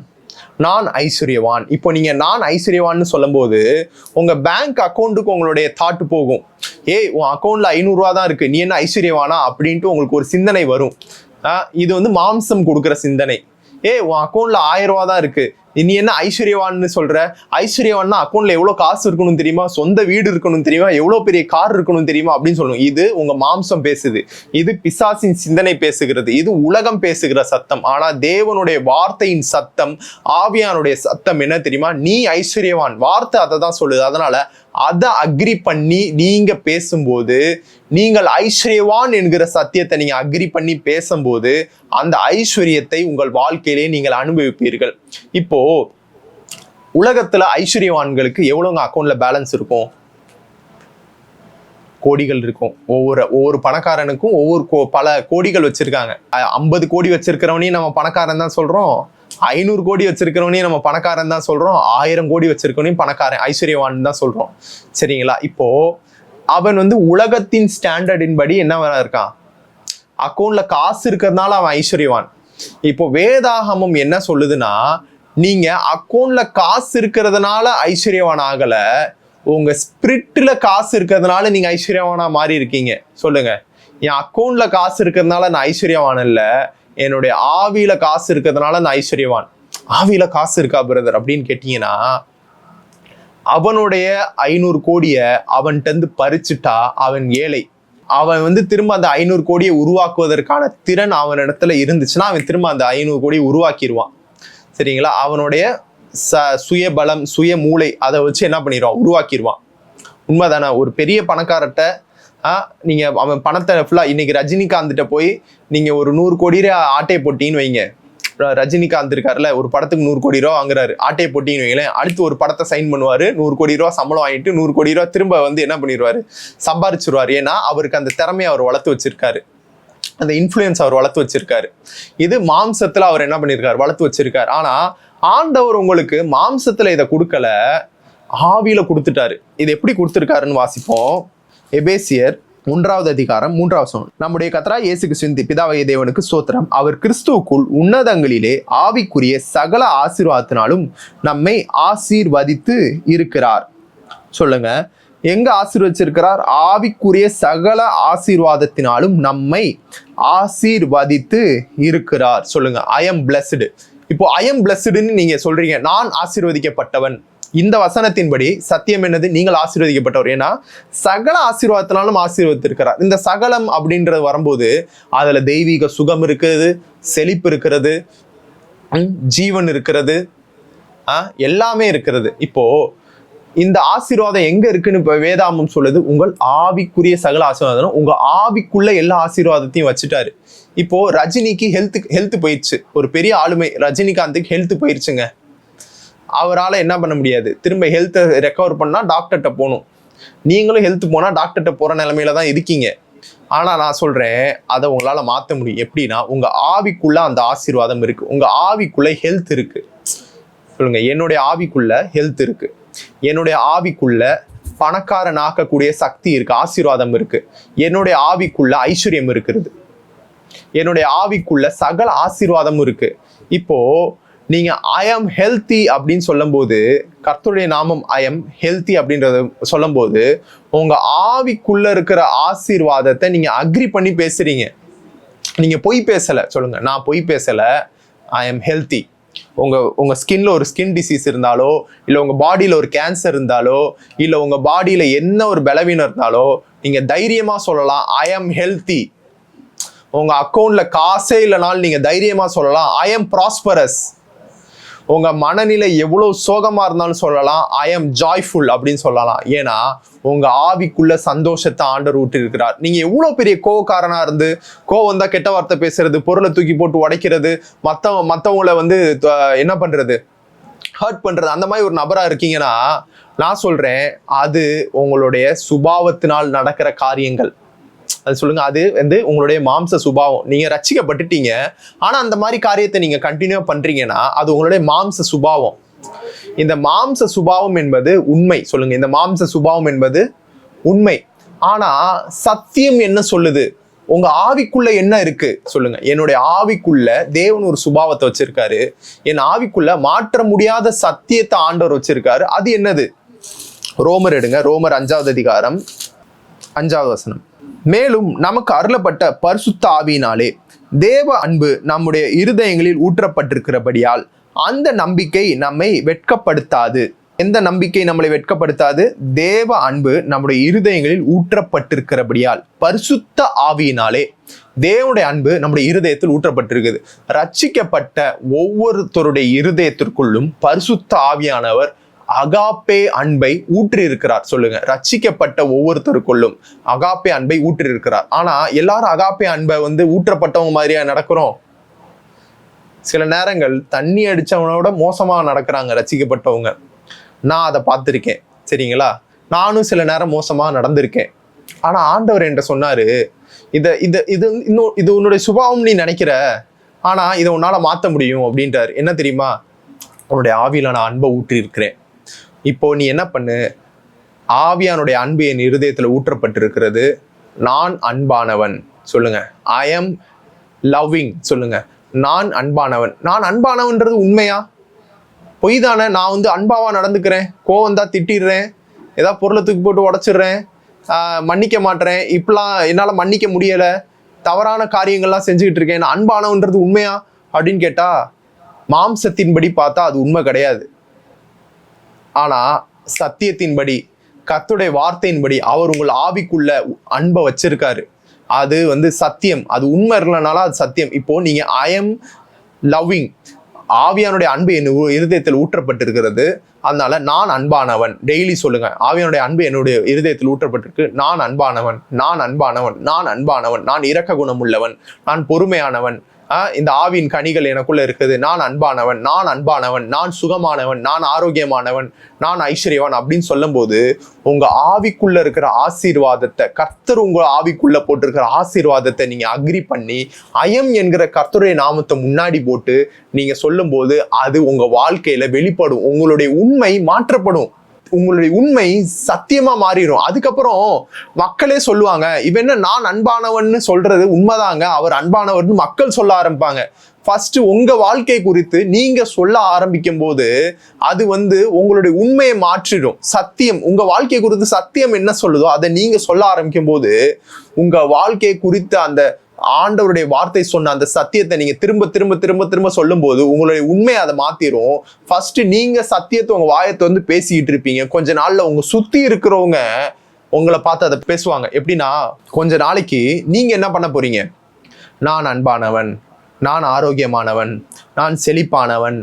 நான் ஐஸ்வர்யவான். இப்போ நீங்க நான் ஐஸ்வர்யவான்னு சொல்லும் போது உங்க பேங்க் அக்கௌண்ட்டுக்கு உங்களுடைய தாட் போகும். உன் அக்கௌண்ட்ல 500 ரூபா தான் இருக்கு, நீ என்ன ஐஸ்வர்யவானா அப்படின்ட்டு உங்களுக்கு ஒரு சிந்தனை வரும். இது மாம்சம் கொடுக்குற சிந்தனை. உன் அக்கௌண்ட்ல 1000 ரூபா தான் இருக்கு, நீ என்ன ஐஸ்வர்யவான்னு சொல்ற? ஐஸ்வர்யவான்னா அக்கௌண்ட்ல எவ்வளவு காசு இருக்கணும் தெரியுமா, சொந்த வீடு இருக்கணும் தெரியுமா, எவ்வளவு பெரிய கார் இருக்கணும் தெரியுமா அப்படின்னு சொல்லணும். இது உங்க மாம்சம் பேசுது, இது பிசாசின் சிந்தனை பேசுகிறது, இது உலகம் பேசுகிற சத்தம். ஆனா தேவனுடைய வார்த்தையின் சத்தம், ஆவியானுடைய சத்தம் என்ன தெரியுமா? நீ ஐஸ்வர்யவான். வார்த்தை அதை தான் சொல்லுது. அதனால அதை அக்ரி பண்ணி நீங்க பேசும்போது, நீங்கள் ஐஸ்வர்யவான் என்கிற சத்தியத்தை நீங்க அக்ரி பண்ணி பேசும்போது அந்த ஐஸ்வர்யத்தை உங்கள் வாழ்க்கையிலே நீங்கள் அனுபவிப்பீர்கள். இப்போ உலகத்துல ஐஸ்வர்யவான்களுக்கு எவ்வளவுங்க அக்கௌண்ட்ல பேலன்ஸ் இருக்கும்? கோடிகள் இருக்கும். ஒவ்வொரு பணக்காரனுக்கும் பல கோடிகள் வச்சிருக்காங்க. 50 கோடி வச்சிருக்கிறவனையும் நம்ம பணக்காரன் தான் சொல்றோம், 500 கோடி வச்சிருக்கிறவனையும் நம்ம பணக்காரன் தான் சொல்றோம், 1000 கோடி வச்சிருக்கவனையும் பணக்காரன் ஐஸ்வர்யவான் தான் சொல்றோம். சரிங்களா? இப்போ அவன் உலகத்தின் ஸ்டாண்டர்டின் படி என்னவா இருக்கான்? அக்கௌண்ட்ல காசு இருக்கிறதுனால அவன் ஐஸ்வர்யவான். இப்போ வேதாகமம் என்ன சொல்லுதுன்னா, நீங்க அக்கௌண்ட்ல காசு இருக்கிறதுனால ஐஸ்வர்யவான் ஆகல, உங்க ஸ்பிரிட்ல காசு இருக்கிறதுனால நீங்க ஐஸ்வர்யவானா மாறி இருக்கீங்க. சொல்லுங்க, என் அக்கௌண்ட்ல காசு இருக்கிறதுனால நான் ஐஸ்வர்யவான் இல்ல, என்னுடைய ஆவியில காசு இருக்கிறதுனால நான் ஐஸ்வர்யவான். ஆவியில காசு இருக்கா பிரதர் அப்படின்னு கேட்டீங்கன்னா, அவனுடைய 500 கோடியை அவன்கிட்ட பறிச்சுட்டா அவன் ஏழை. அவன் திரும்ப அந்த 500 கோடியை உருவாக்குவதற்கான திறன் அவனிடத்துல இருந்துச்சுன்னா அவன் திரும்ப அந்த 500 கோடியை உருவாக்கிடுவான். சரிங்களா? அவனுடைய சுய பலம், சுய மூளை அதை வச்சு என்ன பண்ணிடுவான்? உருவாக்கிடுவான். உண்மைதானே? ஒரு பெரிய பணக்காரட்ட நீங்க அவன் பணத்தை ஃபுல்லா, இன்னைக்கு ரஜினிகாந்த்கிட்ட போய் நீங்க ஒரு 100 கோடி ஆட்டையை போட்டின்னு வைங்க. ரஜினிகாந்த் இருக்காருல்ல, ஒரு படத்துக்கு 100 கோடி ரூபா வாங்குறாரு, ஆட்டையை போட்டின்னு வைங்களேன். அடுத்து ஒரு படத்தை சைன் பண்ணுவாரு, 100 கோடி ரூபா சம்பளம் வாங்கிட்டு 100 கோடி ரூபா திரும்ப என்ன பண்ணிடுவாரு? சம்பாரிச்சிருவாரு. ஏன்னா அவருக்கு அந்த திறமையை அவர் வளர்த்து வச்சிருக்காரு. அந்த இன்ஃப்ளூயன்ஸ் அவர் வளர்த்து வச்சிருக்காரு. இது மாம்சத்துல அவர் என்ன பண்ணியிருக்காரு, வளர்த்து வச்சிருக்காரு. ஆனா ஆண்டவர் உங்களுக்கு மாம்சத்துல இதை கொடுக்கல, ஆவியில கொடுத்துட்டாரு. இது எப்படி கொடுத்துருக்காருன்னு வாசிப்போம். எபேசியர் 1வது அதிகாரம் 3வது வசனம். நம்முடைய கர்த்தராகிய இயேசு கிறிஸ்துவின் பிதாவாகிய தேவனுக்கு ஸ்தோத்திரம். அவர் கிறிஸ்துவுக்குள் உன்னதங்களிலே ஆவிக்குரிய சகல ஆசீர்வாதத்தினாலும் நம்மை ஆசீர்வதித்து இருக்கிறார். சொல்லுங்க, எங்க ஆசீர்வதிச்சிருக்கிறார்? ஆவிக்குரிய சகல ஆசீர்வாதத்தினாலும் நம்மை ஆசீர்வதித்து இருக்கிறார். சொல்லுங்க, ஐ எம் பிளஸ்டு. இப்போ ஐ எம் பிளஸ்டுன்னு நீங்க சொல்றீங்க, நான் ஆசீர்வதிக்கப்பட்டவன். இந்த வசனத்தின்படி சத்தியம் என்னது? நீங்கள் ஆசீர்வதிக்கப்பட்டவர். ஏன்னா சகல ஆசீர்வாதத்தினாலும் ஆசீர்வதித்திருக்கிறார். இந்த சகலம் அப்படின்றது வரும்போது அதுல தெய்வீக சுகம் இருக்கிறது, செழிப்பு இருக்கிறது, ஜீவன் இருக்கிறது, எல்லாமே இருக்கிறது. இப்போ இந்த ஆசீர்வாதம் எங்க இருக்குன்னு இப்ப வேதாமம் சொல்லுது, உங்கள் ஆவிக்குரிய சகல ஆசீர்வாதம். உங்க ஆவிக்குள்ள எல்லா ஆசீர்வாதத்தையும் வச்சுட்டாரு. இப்போ ரஜினிக்கு ஹெல்த் போயிடுச்சு, ஒரு பெரிய ஆளுமை ரஜினிகாந்துக்கு ஹெல்த் போயிடுச்சுங்க. அவரால் என்ன பண்ண முடியாது, திரும்ப ஹெல்த்தை ரெக்கவர் பண்ணா டாக்டர்கிட்ட போகணும். நீங்களும் ஹெல்த் போனா டாக்டர்கிட்ட போற நிலைமையில தான் இருக்கீங்க. ஆனா நான் சொல்றேன், அதை உங்களால மாற்ற முடியும். எப்படின்னா, உங்க ஆவிக்குள்ள அந்த ஆசீர்வாதம் இருக்கு, உங்க ஆவிக்குள்ள ஹெல்த் இருக்கு. சொல்லுங்க, என்னுடைய ஆவிக்குள்ள ஹெல்த் இருக்கு, என்னுடைய ஆவிக்குள்ள பணக்காரன் ஆக்கக்கூடிய சக்தி இருக்கு, ஆசீர்வாதம் இருக்கு, என்னுடைய ஆவிக்குள்ள ஐஸ்வர்யம் இருக்கிறது, என்னுடைய ஆவிக்குள்ள சகல ஆசீர்வாதம் இருக்கு. இப்போ நீங்க ஐ எம் ஹெல்த்தி அப்படின்னு சொல்லும் போது, கர்த்தருடைய நாமம் ஐ எம் ஹெல்த்தி அப்படின்றத சொல்லும் போது, உங்க ஆவிக்குள்ள இருக்கிற ஆசீர்வாதத்தை நீங்க அக்ரி பண்ணி பேசுறீங்க. நீங்க பொய் பேசல. சொல்லுங்க, நான் பொய் பேசல, ஐ எம் ஹெல்த்தி. உங்க ஸ்கின்ல ஒரு ஸ்கின் டிசீஸ் இருந்தாலோ, இல்ல உங்க பாடியில ஒரு கேன்சர் இருந்தாலோ, இல்ல உங்க பாடியில என்ன ஒரு பலவீனம் இருந்தாலோ, நீங்க தைரியமா சொல்லலாம், ஐ எம் ஹெல்த்தி. உங்க அக்கௌண்ட்ல காசே இல்லைனாலும் நீங்க தைரியமா சொல்லலாம், ஐ எம் ப்ராஸ்பரஸ். உங்க மனநிலை எவ்வளவு சோகமா இருந்தாலும் சொல்லலாம், ஐ எம் ஜாய்ஃபுல் அப்படின்னு சொல்லலாம். ஏன்னா உங்க ஆவிக்குள்ள சந்தோஷத்தை ஆண்டவர் ஊட்டி இருக்கிறார். நீங்க எவ்வளவு பெரிய கோவக்காரனா இருந்து, கோவம் தான் கெட்ட வார்த்தை பேசுறது, பொருளை தூக்கி போட்டு உடைக்கிறது, மத்தவங்களை என்ன பண்றது, ஹர்ட் பண்றது, அந்த மாதிரி ஒரு நபரா இருக்கீங்கன்னா, நான் சொல்றேன், அது உங்களுடைய சுபாவத்தினால் நடக்கிற காரியங்கள். அது சொல்லுங்க, அது உங்களுடைய மாம்ச சுபாவம். நீங்க ரட்சிக்கப்பட்டுட்டீங்க, ஆனா அந்த மாதிரி காரியத்தை நீங்க கண்டினியூ பண்றீங்கன்னா அது உங்களுடைய மாம்ச சுபாவம். இந்த மாம்ச சுபாவம் என்பது உண்மை. சொல்லுங்க, இந்த மாம்ச சுபாவம் என்பது உண்மை. ஆனா சத்தியம் என்ன சொல்லுது? உங்க ஆவிக்குள்ள என்ன இருக்கு? சொல்லுங்க, என்னுடைய ஆவிக்குள்ள தேவன் ஒரு சுபாவத்தை வச்சிருக்காரு, என் ஆவிக்குள்ள மாற்ற முடியாத சத்தியத்தை ஆண்டவர் வச்சிருக்காரு. அது என்னது? ரோமர் எடுங்க, ரோமர் 5வது அதிகாரம் 5வது வசனம். மேலும் நமக்கு அருளப்பட்ட பரிசுத்த ஆவியினாலே தேவ அன்பு நம்முடைய இருதயங்களில் ஊற்றப்பட்டிருக்கிறபடியால் அந்த நம்பிக்கை நம்மை வெட்கப்படுத்தாது. எந்த நம்பிக்கை நம்மளை வெட்கப்படுத்தாது? தேவ அன்பு நம்முடைய இருதயங்களில் ஊற்றப்பட்டிருக்கிறபடியால், பரிசுத்த ஆவியினாலே தேவனுடைய அன்பு நம்முடைய இருதயத்தில் ஊற்றப்பட்டிருக்குது. ரட்சிக்கப்பட்ட ஒவ்வொருத்தருடைய இருதயத்திற்குள்ளும் பரிசுத்த ஆவியானவர் அகாப்பே அன்பை ஊற்றி இருக்கிறார். சொல்லுங்க, ரட்சிக்கப்பட்ட ஒவ்வொருத்தருக்குள்ளும் அகாப்பே அன்பை ஊற்றி இருக்கிறார். ஆனா எல்லாரும் அகாப்பே அன்பை ஊற்றப்பட்டவங்க மாதிரியா நடக்கிறோம்? சில நேரங்கள் தண்ணி அடிச்சவனோட மோசமா நடக்கிறாங்க ரட்சிக்கப்பட்டவங்க. நான் அதை பார்த்துருக்கேன், சரிங்களா? நானும் சில நேரம் மோசமா நடந்திருக்கேன். ஆனா ஆண்டவர் என்கிட்ட சொன்னாரு, இது உன்னுடைய சுபாவம் நீ நினைக்கிற, ஆனா இதை உன்னால மாற்ற முடியும் அப்படின்றாரு. என்ன தெரியுமா? உன்னுடைய ஆவியில நான் அன்பை ஊற்றி இருக்கிறேன். இப்போ நீ என்ன பண்ணு, ஆவியானுடைய அன்பு என் இருதயத்துல ஊற்றப்பட்டிருக்கிறது, நான் அன்பானவன். சொல்லுங்க, ஐ எம் லவ்விங். சொல்லுங்க, நான் அன்பானவன். நான் அன்பானவன்றது உண்மையா? பொய் தானே? நான் அன்பாவா நடந்துக்கிறேன், கோவம் தான் திட்டிடுறேன், ஏதாவது பொருளை தூக்கி போட்டு உடச்சிடுறேன், மன்னிக்க மாட்டேறேன், இப்பெல்லாம் என்னால மன்னிக்க முடியல, தவறான காரியங்கள்லாம் செஞ்சுக்கிட்டு இருக்கேன், நான் அன்பானவன்றது உண்மையா அப்படின்னு கேட்டா, மாம்சத்தின்படி பார்த்தா அது உண்மை கிடையாது. ஆனா சத்தியத்தின்படி, கர்த்தருடைய வார்த்தையின்படி அவர் உங்கள் ஆவிக்குள்ள அன்பை வச்சிருக்காரு. அது சத்தியம், அது உண்மை இல்லைனால அது சத்தியம். இப்போ நீங்க ஐ எம் லவ்விங், ஆவியானுடைய அன்பு என் இருதயத்தில் ஊற்றப்பட்டிருக்கிறது, அதனால நான் அன்பானவன். டெய்லி சொல்லுங்க, ஆவியானுடைய அன்பு என்னுடைய இருதயத்தில் ஊற்றப்பட்டிருக்கு, நான் அன்பானவன், நான் அன்பானவன், நான் அன்பானவன், நான் இரக்க குணம் உள்ளவன், நான் பொறுமையானவன், இந்த ஆவியின் கனிகள் எனக்குள்ள இருக்குது, நான் அன்பானவன், நான் அன்பானவன், நான் சுகமானவன், நான் ஆரோக்கியமானவன், நான் ஐஸ்வர்யவான் அப்படின்னு சொல்லும் போது உங்க ஆவிக்குள்ள இருக்கிற ஆசீர்வாதத்தை, கர்த்தர் உங்க ஆவிக்குள்ள போட்டிருக்கிற ஆசீர்வாதத்தை நீங்க அக்ரி பண்ணி அயம் என்கிற கர்த்தருடைய நாமத்தை முன்னாடி போட்டு நீங்க சொல்லும் போது அது உங்க வாழ்க்கையில வெளிப்படும். உங்களுடைய உண்மை மாற்றப்படும். உங்களுடைய உண்மை சத்தியமா மாறிடும். அதுக்கப்புறம் மக்களே சொல்லுவாங்க, இவன் என்ன நான் அன்பானவன்னு சொல்றது உண்மைதாங்க, அவர் அன்பானவர்னு மக்கள் சொல்ல ஆரம்பிப்பாங்க. ஃபர்ஸ்ட் உங்க வாழ்க்கை குறித்து நீங்க சொல்ல ஆரம்பிக்கும் போது அது உங்களுடைய உண்மையை மாற்றிடும். சத்தியம், உங்க வாழ்க்கை குறித்து சத்தியம் என்ன சொல்லுதோ அதை நீங்க சொல்ல ஆரம்பிக்கும் போது உங்க வாழ்க்கை குறித்து அந்த ஆண்டவருடைய வார்த்தை சொன்ன அந்த சத்தியத்தை நீங்க திரும்ப திரும்ப திரும்ப திரும்ப சொல்லும் போது உங்களுடைய உண்மையை அதை மாத்திரும். ஃபர்ஸ்ட் நீங்க சத்தியத்தை உங்க வாயத்தை பேசிக்கிட்டு இருப்பீங்க. கொஞ்ச நாள்ல உங்க சுத்தி இருக்கிறவங்க உங்களை பார்த்து அதை பேசுவாங்க. எப்படின்னா, கொஞ்ச நாளைக்கு நீங்க என்ன பண்ண போறீங்க, நான் அன்பானவன், நான் ஆரோக்கியமானவன், நான் செழிப்பானவன்,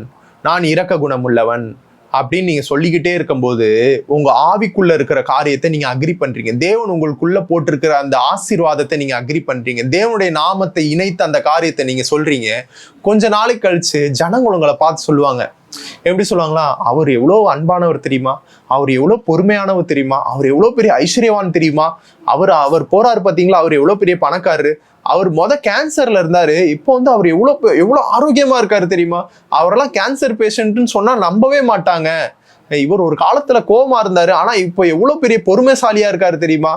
நான் இரக்க குணமுள்ளவன் அப்படின்னு நீங்க சொல்லிக்கிட்டே இருக்கும்போது உங்க ஆவிக்குள்ள இருக்கிற காரியத்தை நீங்க அக்ரி பண்றீங்க. தேவன் உங்களுக்குள்ள போட்டிருக்கிற அந்த ஆசீர்வாதத்தை நீங்க அக்ரி பண்றீங்க. தேவனுடைய நாமத்தை இணைத்த அந்த காரியத்தை நீங்க சொல்றீங்க. கொஞ்ச நாளைக்கு கழிச்சு ஜனங்கள் உங்களை பார்த்து சொல்லுவாங்க. எப்படி சொல்லுவாங்களா, அவர் எவ்வளவு அன்பானவர் தெரியுமா, அவர் எவ்வளவு பொறுமையானவர் தெரியுமா, அவர் எவ்வளவு பெரிய ஐஸ்வர்யவான் தெரியுமா, அவர் போறாரு பாத்தீங்களா, அவர் எவ்வளவு பெரிய பணக்காரரு, அவர் கேன்சர்ல இருந்தாரு, இப்போ அவர் எவ்வளவு ஆரோக்கியமா இருக்காரு தெரியுமா, அவரெல்லாம் கேன்சர் பேஷண்ட்னு சொன்னா நம்பவே மாட்டாங்க, இவர் ஒரு காலத்துல கோவமா இருந்தாரு ஆனா இப்போ எவ்வளவு பெரிய பொறுமைசாலியா இருக்காரு தெரியுமா,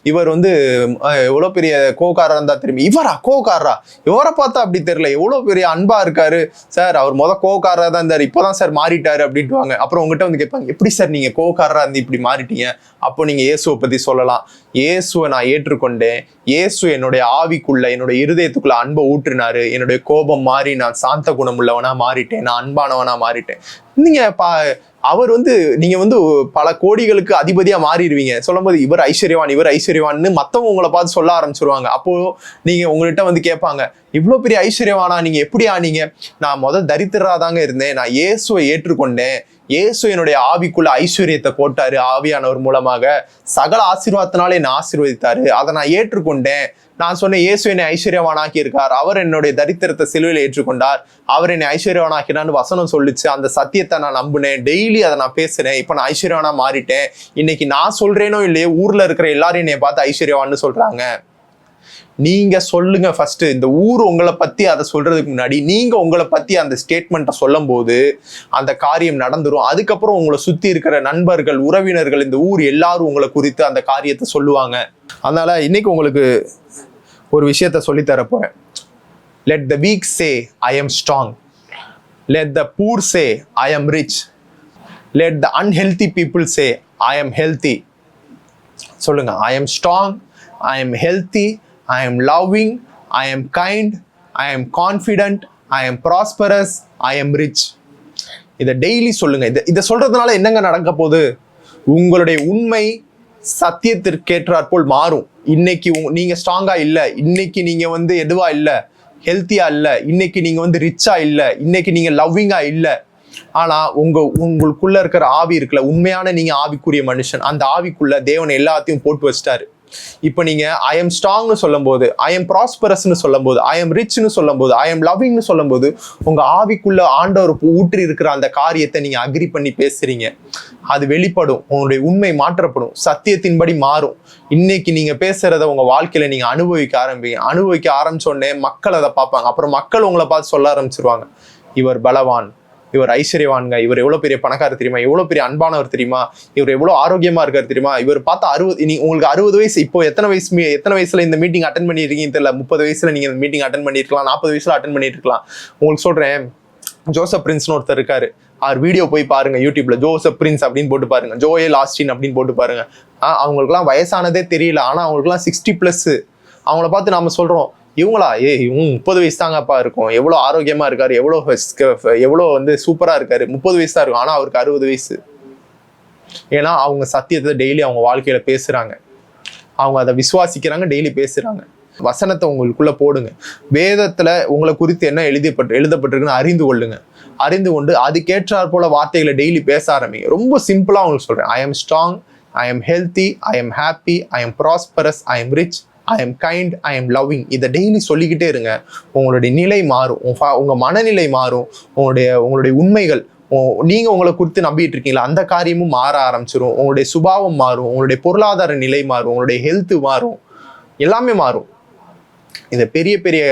இவர் எவ்வளவு பெரிய கோவக்காரா இருந்தா தெரியுமா, இவரா கோவக்காரரா, இவரை பார்த்தா அப்படி தெரியல, எவ்வளவு பெரிய அன்பா இருக்காரு சார், அவர் கோவக்காரரா தான் இருந்தாரு, இப்போதான் சார் மாறிட்டாரு அப்படின்ட்டுவாங்க. அப்புறம் உங்ககிட்ட கேட்பாங்க, எப்படி சார் நீங்க கோவக்காரரா இருந்து இப்படி மாறிட்டீங்க, அப்போ நீங்க இயேசுவை பத்தி சொல்லலாம். இயேசுவை நான் ஏற்றுக்கொண்டேன், இயேசு என்னுடைய ஆவிக்குள்ள என்னுடைய இருதயத்துக்குள்ள அன்பை ஊற்றினாரு, என்னுடைய கோபம் மாறி நான் சாந்த குணம் உள்ளவனா மாறிட்டேன், நான் அன்பானவனா மாறிட்டேன். நீங்க அவர் நீங்க பல கோடிகளுக்கு அதிபதியா மாறிடுவீங்க. சொல்லும் போது இவர் ஐஸ்வர்யவான், இவர் ஐஸ்வர்யவான்னு மத்தவங்க உங்களை பார்த்து சொல்ல ஆரம்பிச்சிருவாங்க. அப்போ நீங்க உங்கள்கிட்ட கேட்பாங்க, இவ்வளவு பெரிய ஐஸ்வர்யவானா நீங்க எப்படி ஆனீங்க, நான் தரித்திரராதாங்க இருந்தேன், நான் இயேசுவை ஏற்றுக்கொண்டேன், இயேசு என்னுடைய ஆவிக்குள்ள ஐஸ்வர்யத்தை போட்டாரு, ஆவியானவர் மூலமாக சகல ஆசீர்வாதத்தினால என்னை ஆசீர்வதித்தாரு, அதை நான் ஏற்றுக்கொண்டேன். நான் சொன்ன இயேசு என்னை ஐஸ்வர்யவானாக்கி இருக்கார், அவர் என்னுடைய தரித்திரத்தை சிலுவையில் ஏற்றுக்கொண்டார், அவர் என்னை ஐஸ்வர்யவானாக்கினான்னு வசனம் சொல்லிச்சு. அந்த சத்தியத்தை நான் நம்பினேன், டெய்லி அதை நான் பேசுறேன், இப்ப நான் ஐஸ்வர்யவானா மாறிட்டேன். இன்னைக்கு நான் சொல்றேனோ இல்லையே, ஊர்ல இருக்கிற எல்லாரும் என்னை பார்த்து ஐஸ்வர்யவான்னு சொல்றாங்க. நீங்க சொல்லுங்க ஃபர்ஸ்ட். இந்த ஊர் உங்களை பத்தி அதை சொல்றதுக்கு முன்னாடி நீங்க உங்களை பத்தி அந்த ஸ்டேட்மெண்ட்டை சொல்லும் போது அந்த காரியம் நடந்துரும். அதுக்கப்புறம் உங்களை சுத்தி இருக்கிற நண்பர்கள், உறவினர்கள், இந்த ஊர் எல்லாரும் உங்களை குறித்து அந்த காரியத்தை சொல்லுவாங்க. அதனால இன்னைக்கு உங்களுக்கு ஒரு விஷயத்த சொல்லித்தர போறேன். Let the weak say I am strong, let the poor say I am rich, let the unhealthy people say I am healthy. சொல்லுங்க, I am strong, I am healthy, I am loving, I am kind, I am confident, I am prosperous, I am rich. இதை டெய்லி சொல்லுங்க. இதை சொல்றதுனால என்னங்க நடக்க போகுது, உங்களுடைய உண்மை சத்தியத்திற்கேற்றாற் போல் மாறும். இன்னைக்கு நீங்க ஸ்ட்ராங்கா இல்ல, இன்னைக்கு நீங்க எதுவா இல்ல, ஹெல்த்தியா இல்ல, இன்னைக்கு நீங்க ரிச்சா இல்ல, இன்னைக்கு நீங்க லவ்விங்கா இல்ல, ஆனா உங்களுக்குள்ள இருக்கிற ஆவி இருக்குல்ல, உண்மையான நீங்க ஆவிக்குரிய மனுஷன், அந்த ஆவிக்குள்ள தேவன் எல்லாத்தையும் போட்டு வச்சிட்டாரு. இப்ப நீங்க ஐ எம் ஸ்ட்ராங்னு சொல்லும் போது, ஐ எம் ப்ராஸ்பரஸ்னு சொல்லும் போது, ஐ எம் ரிச்னு சொல்லும் போது, ஐ எம் லவ்விங்னு சொல்லும் போது உங்க ஆவிக்குள்ள ஆண்டவர் ஊற்றி இருக்கிற அந்த காரியத்தை நீங்க அக்ரி பண்ணி பேசுறீங்க. அது வெளிப்படும், உங்களுடைய உண்மை மாற்றப்படும், சத்தியத்தின்படி மாறும். இன்னைக்கு நீங்க பேசுறத உங்க வாழ்க்கையில நீங்க அனுபவிக்க ஆரம்பிச்சோடனே மக்கள் அதை பார்ப்பாங்க. அப்புறம் மக்கள் உங்களை பார்த்து சொல்ல ஆரம்பிச்சிருவாங்க, இவர் பலவான், இவர் ஐஸ்வர்யவான்ங்க, இவர் எவ்வளவு பெரிய பணக்காரர் தெரியுமா, எவ்வளவு பெரிய அன்பானவர் தெரியுமா, இவர் எவ்வளவு ஆரோக்கியமா இருக்காரு தெரியுமா, இவர் பார்த்தா உங்களுக்கு 60 வயசு, இப்போ எத்தனை வயசுல இந்த மீட்டிங் அட்டன் பண்ணிருக்கீங்க தெரியல, 30 வயசுல நீங்க இந்த மீட்டிங் அட்டன் பண்ணிருக்கலாம், 40 வயசுல அட்டன் பண்ணிட்டு இருக்கலாம். உங்களுக்கு சொல்றேன், ஜோசப் பிரின்ஸ்னு ஒருத்தர் இருக்காரு, அவர் வீடியோ போய் பாருங்க யூடியூப்ல, ஜோசப் பிரின்ஸ் அப்படின்னு போட்டு பாருங்க, ஜோயல் ஆஸ்டின் அப்படின்னு போட்டு பாருங்க. அவங்களுக்குலாம் வயசானதே தெரியல, ஆனா அவங்களுக்குலாம் 60+. அவங்கள பார்த்து நாம சொல்றோம், இவங்களா இவங்க 30 வயசு தாங்கப்பா இருக்கும், எவ்வளோ ஆரோக்கியமா இருக்காரு, எவ்வளோ சூப்பரா இருக்காரு, 30 வயசு தான் இருக்கும், ஆனா அவருக்கு 60 வயசு. ஏன்னா அவங்க சத்தியத்தை டெய்லி அவங்க வாழ்க்கையில பேசுறாங்க, அவங்க அதை விசுவாசிக்கிறாங்க, டெய்லி பேசுறாங்க. வசனத்தை உங்களுக்குள்ள போடுங்க, வேதத்துல உங்களை குறித்து என்ன எழுதப்பட்டிருக்குன்னு அறிந்து கொண்டு அதுக்கேற்றாற் போல வார்த்தைகளை டெய்லி பேச ஆரம்பிங்க. ரொம்ப சிம்பிளா உங்களுக்கு சொல்றேன், ஐ am strong, I M healthy, I am happy, I am prosperous, I am rich, I am kind, I am loving. இதை டெய்லி சொல்லிக்கிட்டே இருங்க. உங்களுடைய நிலை மாறும், உங்கள் மனநிலை மாறும், உங்களுடைய உண்மைகள், நீங்கள் உங்களை குறித்து நம்பிட்டு இருக்கீங்களா அந்த காரியமும் மாற ஆரம்பிச்சிடும். உங்களுடைய சுபாவம் மாறும், உங்களுடைய பொருளாதார நிலை மாறும், உங்களுடைய ஹெல்த்து மாறும், எல்லாமே மாறும். இதை பெரிய பெரிய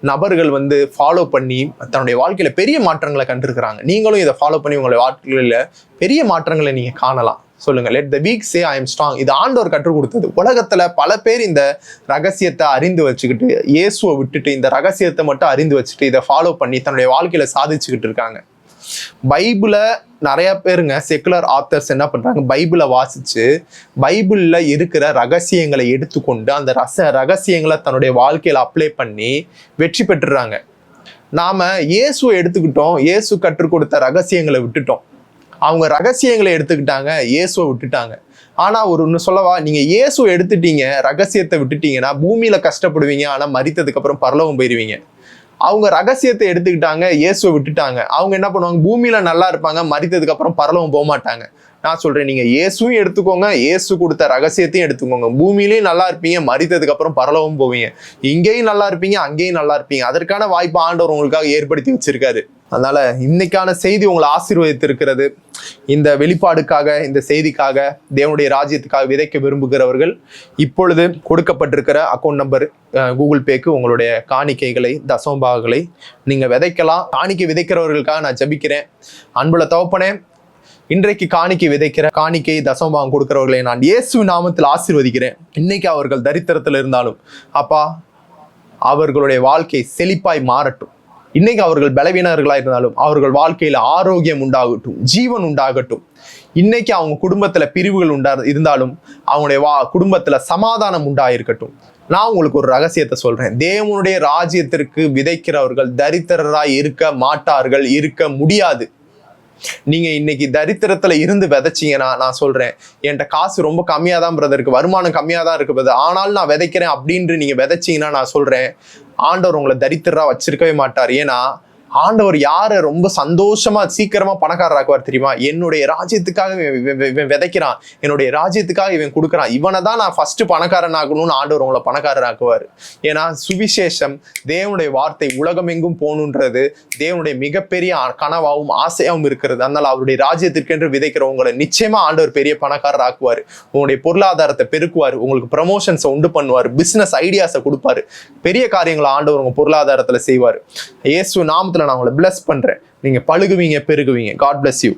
நபர்கள் ஃபாலோ பண்ணி தன்னுடைய வாழ்க்கையில பெரிய மாற்றங்களை கண்டிருக்கிறாங்க. நீங்களும் இதை ஃபாலோ பண்ணி உங்களுடைய வாழ்க்கையில பெரிய மாற்றங்களை நீங்க காணலாம். சொல்லுங்க, let the weak say I am strong. இது ஆண்டவர் கற்றுக் கொடுத்தது. உலகத்துல பல பேர் இந்த ரகசியத்தை அறிந்து வச்சுக்கிட்டு, இயேசுவை விட்டுட்டு இந்த ரகசியத்தை மட்டும் அறிந்து வச்சுட்டு இதை ஃபாலோ பண்ணி தன்னுடைய வாழ்க்கையில சாதிச்சுக்கிட்டு இருக்காங்க. பைபிளை நிறைய பேருங்க செக்குலர் ஆத்தர்ஸ் என்ன பண்றாங்க, பைபிளை வாசிச்சு பைபிள்ல இருக்கிற ரகசியங்களை எடுத்துக்கொண்டு அந்த ரகசியங்களை தன்னுடைய வாழ்க்கையில அப்ளை பண்ணி வெற்றி பெற்றுறாங்க. நாம இயேசுவை எடுத்துக்கிட்டோம், இயேசு கற்றுக் கொடுத்த ரகசியங்களை விட்டுட்டோம். அவங்க ரகசியங்களை எடுத்துக்கிட்டாங்க, இயேசுவை விட்டுட்டாங்க. ஆனா ஒன்னு சொல்லவா, நீங்க இயேசுவை எடுத்துட்டீங்க, ரகசியத்தை விட்டுட்டீங்கன்னா பூமியில கஷ்டப்படுவீங்க, ஆனா மரித்ததுக்கு அப்புறம் பரலோகம் போயிருவீங்க. அவங்க ரகசியத்தை எடுத்துக்கிட்டாங்க, இயேசுவை விட்டுட்டாங்க. அவங்க என்ன பண்ணுவாங்க, பூமியில நல்லா இருப்பாங்க, மரித்ததுக்கு அப்புறம் பரலோகம் போக மாட்டாங்க. நான் சொல்றேன், நீங்க இயேசுவும் எடுத்துக்கோங்க, இயேசு கொடுத்த ரகசியத்தையும் எடுத்துக்கோங்க. பூமியிலையும் நல்லா இருப்பீங்க, மரித்ததுக்கு அப்புறம் பரலோகம் போவீங்க. இங்கேயும் நல்லா இருப்பீங்க, அங்கேயும் நல்லா இருப்பீங்க. அதற்கான வாய்ப்பு ஆண்டவர் உங்களுக்காக ஏற்படுத்தி வச்சிருக்காரு. அதனால இன்னைக்கான செய்தி உங்களை ஆசீர்வதித்திருக்கிறது. இந்த வெளிப்பாடுக்காக, இந்த செய்திக்காக, தேவனுடைய ராஜ்யத்துக்காக விதைக்க விரும்புகிறவர்கள் இப்பொழுது கொடுக்கப்பட்டிருக்கிற அக்கௌண்ட் நம்பர் கூகுள் பேக்கு உங்களுடைய காணிக்கைகளை, தசமபாகங்களை நீங்க விதைக்கலாம். காணிக்கை விதைக்கிறவர்களுக்காக நான் ஜெபிக்கிறேன். அன்புள்ள தகப்பனே, இன்றைக்கு காணிக்கை விதைக்கிற, காணிக்கை தசமபாகம் கொடுக்கிறவர்களை நான் இயேசு நாமத்தில் ஆசீர்வதிக்கிறேன். இன்னைக்கு அவர்கள் தரித்திரத்தில் இருந்தாலும் அப்பா, அவர்களுடைய வாழ்க்கை செழிப்பாய் மாறட்டும். இன்னைக்கு அவர்கள் பலவீனர்களாக இருந்தாலும் அவர்கள் வாழ்க்கையில ஆரோக்கியம் உண்டாகட்டும், ஜீவன் உண்டாகட்டும். இன்னைக்கு அவங்க குடும்பத்துல பிரிவுகள் இருந்தாலும் அவங்களுடைய குடும்பத்துல சமாதானம் உண்டாயிருக்கட்டும். நான் உங்களுக்கு ஒரு ரகசியத்தை சொல்றேன். தேவனுடைய ராஜ்யத்திற்கு விதைக்கிறவர்கள் தரித்திரராய் இருக்க மாட்டார்கள், இருக்க முடியாது. நீங்க இன்னைக்கு தரித்திரத்துல இருந்து விதைச்சீங்கன்னா, நான் சொல்றேன், என்கிட்ட காசு ரொம்ப கம்மியா தான் பிரதர் இருக்கு, வருமானம் கம்மியா தான் இருக்கு பிரதர், ஆனாலும் நான் விதைக்கிறேன் அப்படின்ட்டு நீங்க விதைச்சீங்கன்னா, நான் சொல்றேன், ஆண்டவர் உங்களை தரித்திரரா வச்சிருக்கவே மாட்டார். ஏன்னா ஆண்டவர் யாரை ரொம்ப சந்தோஷமா சீக்கிரமா பணக்காரராக்குவார் தெரியுமா? என்னுடைய ராஜ்யத்துக்காக இவன் விதைக்கிறான், என்னுடைய ராஜ்யத்துக்காக இவன் கொடுக்குறான், இவனை தான் நான் ஃபர்ஸ்ட் பணக்காரன் ஆகணும்னு ஆண்டவர் உங்களை பணக்காரராக்குவார். ஏன்னா சுவிசேஷம், தேவனுடைய வார்த்தை உலகமெங்கும் போகணுன்றது தேவனுடைய மிகப்பெரிய கனவாகவும் ஆசையாகவும் இருக்கிறது. அதனால அவருடைய ராஜ்யத்திற்கென்று விதைக்கிறவங்களை நிச்சயமா ஆண்டவர் பெரிய பணக்காரர் ஆக்குவார். உங்களுடைய பொருளாதாரத்தை பெருக்குவார், உங்களுக்கு ப்ரமோஷன்ஸை உண்டு பண்ணுவார், பிசினஸ் ஐடியாஸை கொடுப்பாரு, பெரிய காரியங்களை ஆண்டவர் உங்க பொருளாதாரத்துல செய்வார். இயேசு நாமத்துல நான் உங்களை பிளஸ் பண்றேன். நீங்க பழுகுவீங்க, பெருகுவீங்க. God bless you.